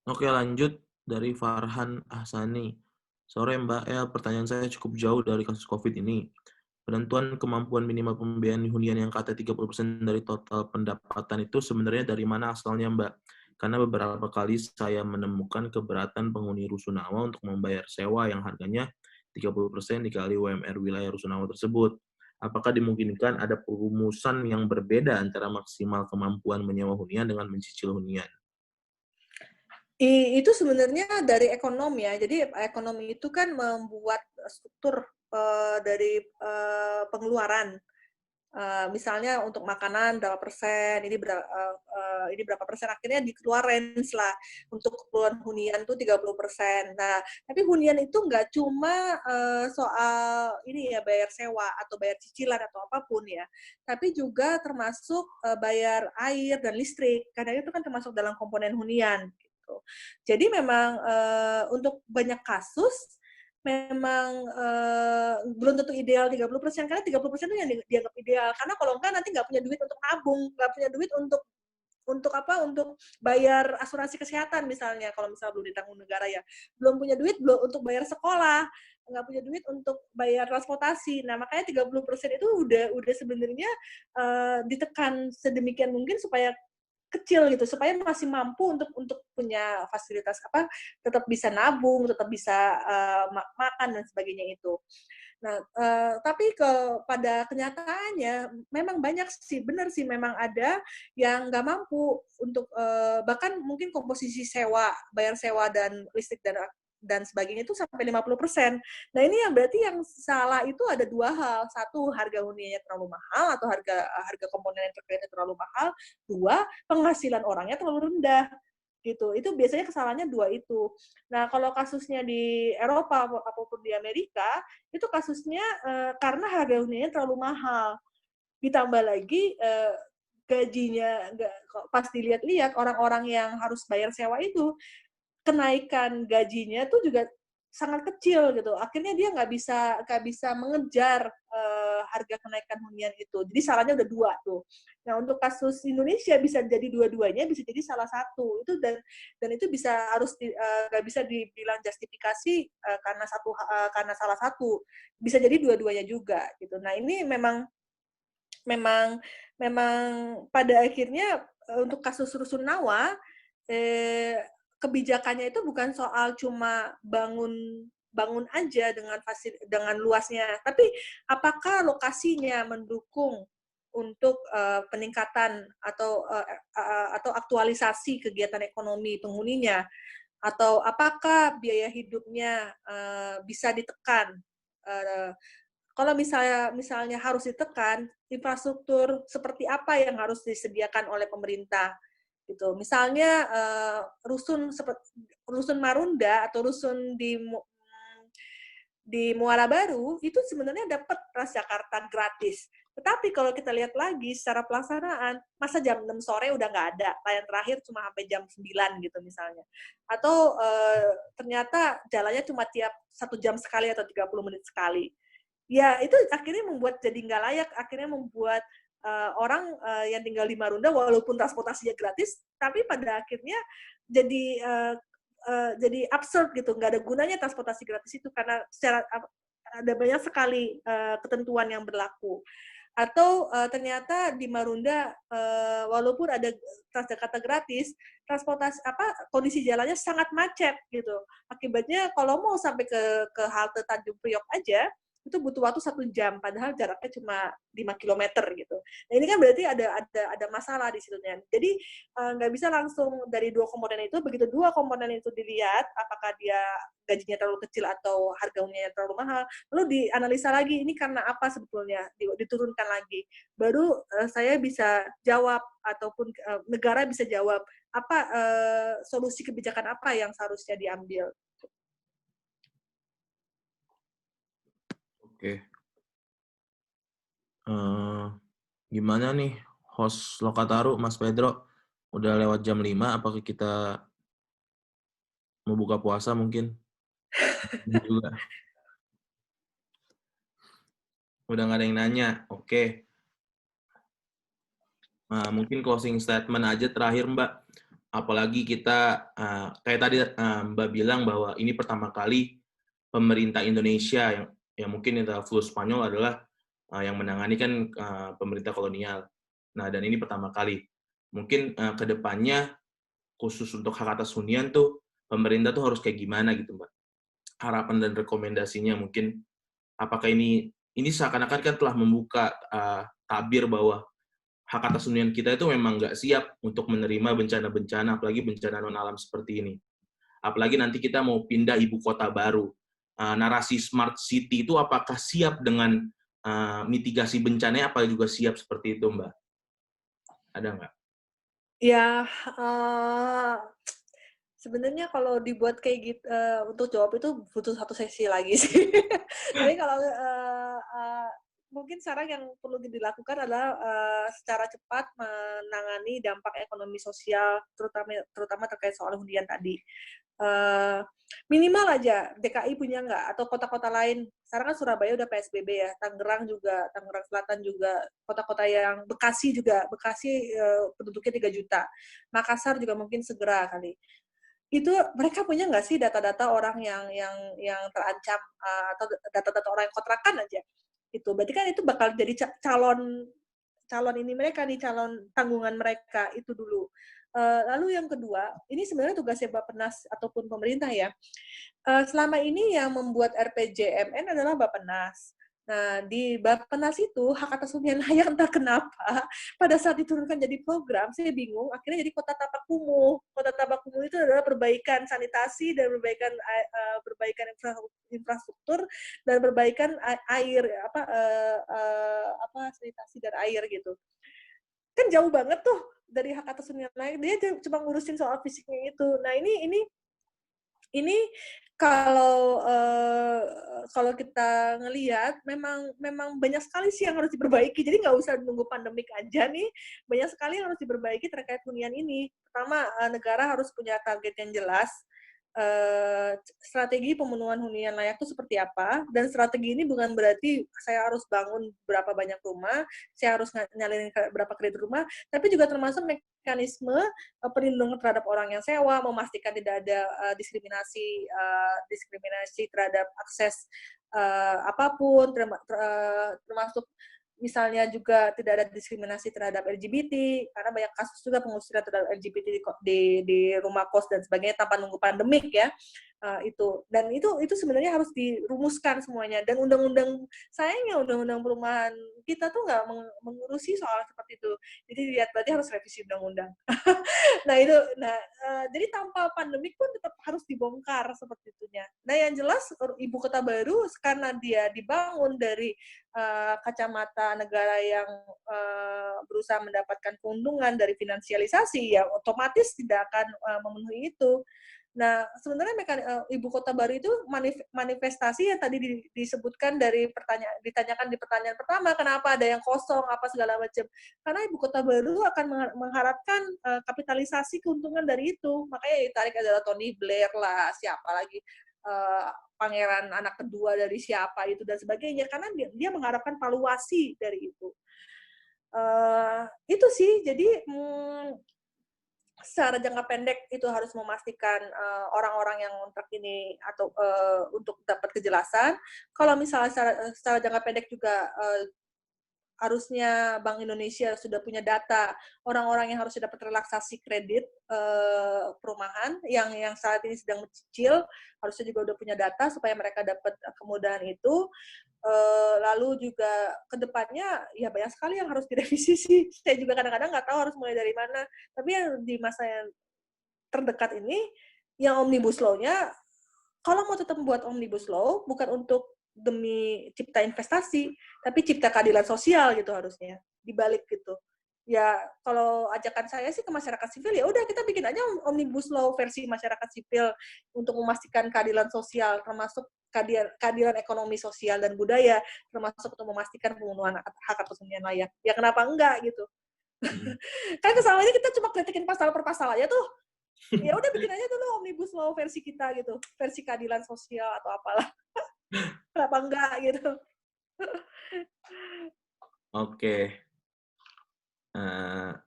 Oke, lanjut dari Farhan Ahsani. Sore Mbak, pertanyaan saya cukup jauh dari kasus COVID ini. Penentuan kemampuan minimal pembiayaan hunian yang kata 30% dari total pendapatan itu sebenarnya dari mana asalnya Mbak? Karena beberapa kali saya menemukan keberatan penghuni Rusunawa untuk membayar sewa yang harganya 30% dikali UMR wilayah Rusunawa tersebut. Apakah dimungkinkan ada perumusan yang berbeda antara maksimal kemampuan menyewa hunian dengan mencicil hunian? Itu sebenarnya dari ekonomi ya. Jadi ekonomi itu kan membuat struktur dari pengeluaran. Misalnya untuk makanan berapa persen, ini berapa persen, akhirnya dikeluar range lah. Untuk keperluan hunian tuh 30%. Nah, tapi hunian itu nggak cuma soal ini ya, bayar sewa atau bayar cicilan atau apapun ya, tapi juga termasuk bayar air dan listrik, karena itu kan termasuk dalam komponen hunian gitu. Jadi memang untuk banyak kasus memang belum tentu ideal 30%, karena 30% itu yang dianggap ideal. Karena kalau enggak nanti nggak punya duit untuk nabung, nggak punya duit untuk bayar asuransi kesehatan misalnya, kalau misalnya belum ditanggung negara ya. Belum punya duit untuk bayar sekolah, nggak punya duit untuk bayar transportasi. Nah, makanya 30% itu udah sebenarnya ditekan sedemikian mungkin supaya kecil gitu, supaya masih mampu untuk punya fasilitas tetap bisa nabung, tetap bisa makan dan sebagainya itu. Nah, tapi pada kenyataannya memang banyak sih, benar sih, memang ada yang nggak mampu untuk bahkan mungkin komposisi sewa, bayar sewa dan listrik dan sebagainya itu sampai 50%. Nah, ini yang berarti yang salah itu ada dua hal. Satu, harga huniannya terlalu mahal atau harga komponen yang terkaitnya terlalu mahal. Dua, penghasilan orangnya terlalu rendah. Gitu. Itu biasanya kesalahannya dua itu. Nah, kalau kasusnya di Eropa ataupun di Amerika, itu kasusnya karena harga huniannya terlalu mahal. Ditambah lagi gajinya pas dilihat-lihat orang-orang yang harus bayar sewa itu, kenaikan gajinya tuh juga sangat kecil gitu. Akhirnya dia nggak bisa mengejar harga kenaikan hunian itu. Jadi salahnya udah dua tuh. Nah, untuk kasus Indonesia bisa jadi dua-duanya, bisa jadi salah satu. Itu dan itu nggak bisa dibilang justifikasi karena salah satu. Bisa jadi dua-duanya juga gitu. Nah, ini memang pada akhirnya untuk kasus Rusunawa kebijakannya itu bukan soal cuma bangun aja dengan luasnya, tapi apakah lokasinya mendukung untuk peningkatan atau aktualisasi kegiatan ekonomi penghuninya, atau apakah biaya hidupnya bisa ditekan. Kalau misalnya harus ditekan, infrastruktur seperti apa yang harus disediakan oleh pemerintah gitu. Misalnya rusun Marunda atau rusun di Muara Baru itu sebenarnya dapat Transjakarta gratis. Tetapi kalau kita lihat lagi secara pelaksanaan, masa jam 6 sore udah nggak ada, layan terakhir cuma sampai jam 9 gitu misalnya. Atau ternyata jalannya cuma tiap 1 jam sekali atau 30 menit sekali. Ya, itu akhirnya membuat jadi nggak layak, akhirnya membuat orang yang tinggal di Marunda, walaupun transportasinya gratis, tapi pada akhirnya jadi absurd gitu, nggak ada gunanya transportasi gratis itu, karena ada banyak sekali ketentuan yang berlaku. Atau ternyata di Marunda walaupun ada Transjakarta gratis, kondisi jalannya sangat macet gitu. Akibatnya kalau mau sampai ke halte Tanjung Priok aja itu butuh waktu 1 jam, padahal jaraknya cuma 5 kilometer gitu. Nah ini kan berarti ada masalah di situ. Jadi nggak bisa langsung dari 2 komponen itu, begitu 2 komponen itu dilihat, apakah dia gajinya terlalu kecil atau harga huniannya terlalu mahal, lalu dianalisa lagi, ini karena apa sebetulnya, diturunkan lagi. Baru saya bisa jawab, ataupun negara bisa jawab, apa solusi kebijakan apa yang seharusnya diambil. Oke. Gimana nih host Lokataru, Mas Pedro? Udah lewat jam 5, apakah kita mau buka puasa mungkin? Juga. Udah nggak ada yang nanya. Oke. Nah, mungkin closing statement aja terakhir, Mbak. Apalagi kita, kayak tadi Mbak bilang bahwa ini pertama kali pemerintah Indonesia yang mungkin yang flu Spanyol adalah yang menangani kan pemerintah kolonial. Nah, dan ini pertama kali. Mungkin ke depannya, khusus untuk hak atas hunian tuh, pemerintah tuh harus kayak gimana gitu, Mbak? Harapan dan rekomendasinya mungkin, apakah ini seakan-akan kan telah membuka tabir bahwa hak atas hunian kita itu memang nggak siap untuk menerima bencana-bencana, apalagi bencana non-alam seperti ini. Apalagi nanti kita mau pindah ibu kota baru. Narasi smart city itu apakah siap dengan mitigasi bencana, apa juga siap seperti itu, Mbak? Ada nggak? Ya, sebenarnya kalau dibuat kayak gitu, untuk jawab itu butuh 1 sesi lagi sih. Tapi kalau mungkin sekarang yang perlu dilakukan adalah secara cepat menangani dampak ekonomi sosial, terutama terkait soal hunian tadi. Minimal aja DKI punya nggak, atau kota-kota lain. Sekarang kan Surabaya udah PSBB ya, Tangerang Selatan juga, kota-kota yang Bekasi penduduknya 3 juta. Makassar juga mungkin segera kali. Itu mereka punya nggak sih data-data orang yang terancam, atau data-data orang yang kontrakan aja? Itu berarti kan itu bakal jadi calon ini mereka nih, calon tanggungan mereka itu dulu. Lalu yang kedua, ini sebenarnya tugasnya Bappenas ataupun pemerintah ya. Selama ini yang membuat RPJMN adalah Bappenas. Nah, di Bappenas itu hak atas hunian layak entah kenapa pada saat diturunkan jadi program, saya bingung, akhirnya jadi Kota Tapak Kumuh. Kota Tapak Kumuh itu adalah perbaikan sanitasi dan perbaikan infrastruktur dan perbaikan air sanitasi dan air gitu. Kan jauh banget tuh dari hak atas hunian layak, dia cuma ngurusin soal fisiknya itu. Nah, ini kalau kita ngelihat memang banyak sekali sih yang harus diperbaiki. Jadi nggak usah nunggu pandemik aja nih, banyak sekali yang harus diperbaiki terkait hunian ini. Pertama, negara harus punya target yang jelas, strategi pemenuhan hunian layak itu seperti apa, dan strategi ini bukan berarti saya harus bangun berapa banyak rumah, saya harus nyalin berapa kredit rumah, tapi juga termasuk mekanisme perlindungan terhadap orang yang sewa, memastikan tidak ada diskriminasi terhadap akses apapun, termasuk misalnya juga tidak ada diskriminasi terhadap LGBT, karena banyak kasus juga pengusiran terhadap LGBT di rumah kos dan sebagainya tanpa nunggu pandemik ya. itu sebenarnya harus dirumuskan semuanya, dan sayangnya undang-undang perumahan kita tuh nggak mengurusi soal seperti itu. Jadi lihat, berarti harus revisi undang-undang. Jadi tanpa pandemik pun tetap harus dibongkar seperti itunya. Nah, yang jelas ibu kota baru karena dia dibangun dari kacamata negara yang berusaha mendapatkan keuntungan dari finansialisasi, ya otomatis tidak akan memenuhi itu. Nah, sebenarnya ibu kota baru itu manifestasi yang tadi disebutkan ditanyakan di pertanyaan pertama, kenapa ada yang kosong, apa segala macam. Karena ibu kota baru akan mengharapkan kapitalisasi keuntungan dari itu. Makanya yang ditarik adalah Tony Blair lah, siapa lagi, pangeran anak kedua dari siapa itu dan sebagainya, karena dia mengharapkan valuasi dari itu. Itu sih, jadi secara jangka pendek itu harus memastikan orang-orang yang kontrak ini atau untuk dapat kejelasan. Kalau misalnya secara jangka pendek juga harusnya Bank Indonesia sudah punya data orang-orang yang harusnya dapat relaksasi kredit perumahan yang saat ini sedang mencicil, harusnya juga udah punya data supaya mereka dapat kemudahan itu. Lalu juga ke depannya ya banyak sekali yang harus direvisi sih. Saya juga kadang-kadang nggak tahu harus mulai dari mana. Tapi yang di masa yang terdekat ini, yang Omnibus Law-nya, kalau mau tetap membuat Omnibus Law, bukan untuk demi cipta investasi, tapi cipta keadilan sosial gitu harusnya, dibalik gitu. Ya, kalau ajakan saya sih ke masyarakat sipil, ya udah kita bikin aja Omnibus Law versi masyarakat sipil untuk memastikan keadilan sosial, termasuk keadilan ekonomi, sosial, dan budaya, termasuk untuk memastikan pemenuhan hak atas hunian layak. Ya kenapa enggak gitu. Kan selama ini kita cuma kritikin pasal per pasal aja tuh. Ya udah bikin aja dulu Omnibus Law versi kita gitu, versi keadilan sosial atau apalah. Kenapa enggak gitu. Oke.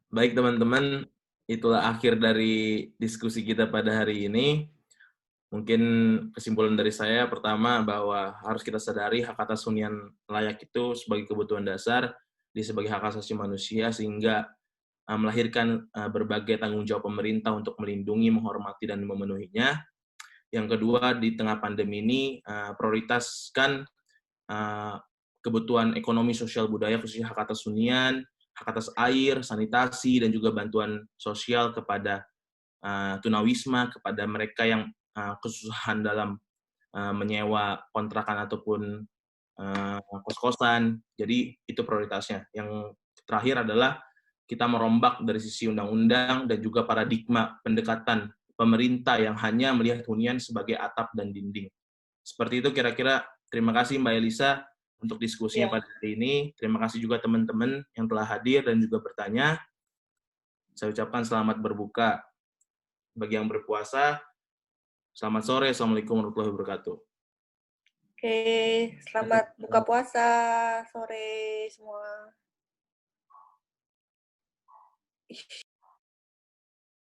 Baik teman-teman, itulah akhir dari diskusi kita pada hari ini. Mungkin kesimpulan dari saya pertama bahwa harus kita sadari hak atas hunian layak itu sebagai kebutuhan dasar, sebagai hak asasi manusia, sehingga melahirkan berbagai tanggung jawab pemerintah untuk melindungi, menghormati, dan memenuhinya. Yang kedua, di tengah pandemi ini, prioritaskan kebutuhan ekonomi, sosial, budaya, khususnya hak atas hunian, hak atas air, sanitasi, dan juga bantuan sosial kepada tunawisma, kepada mereka yang kesusahan dalam menyewa kontrakan ataupun kos-kosan. Jadi itu prioritasnya. Yang terakhir adalah kita merombak dari sisi undang-undang dan juga paradigma pendekatan pemerintah yang hanya melihat hunian sebagai atap dan dinding. Seperti itu kira-kira. Terima kasih Mbak Elisa untuk diskusinya pada hari ini. Terima kasih juga teman-teman yang telah hadir dan juga bertanya. Saya ucapkan selamat berbuka. Bagi yang berpuasa, selamat sore. Assalamualaikum warahmatullahi wabarakatuh. Oke, selamat buka puasa sore semua.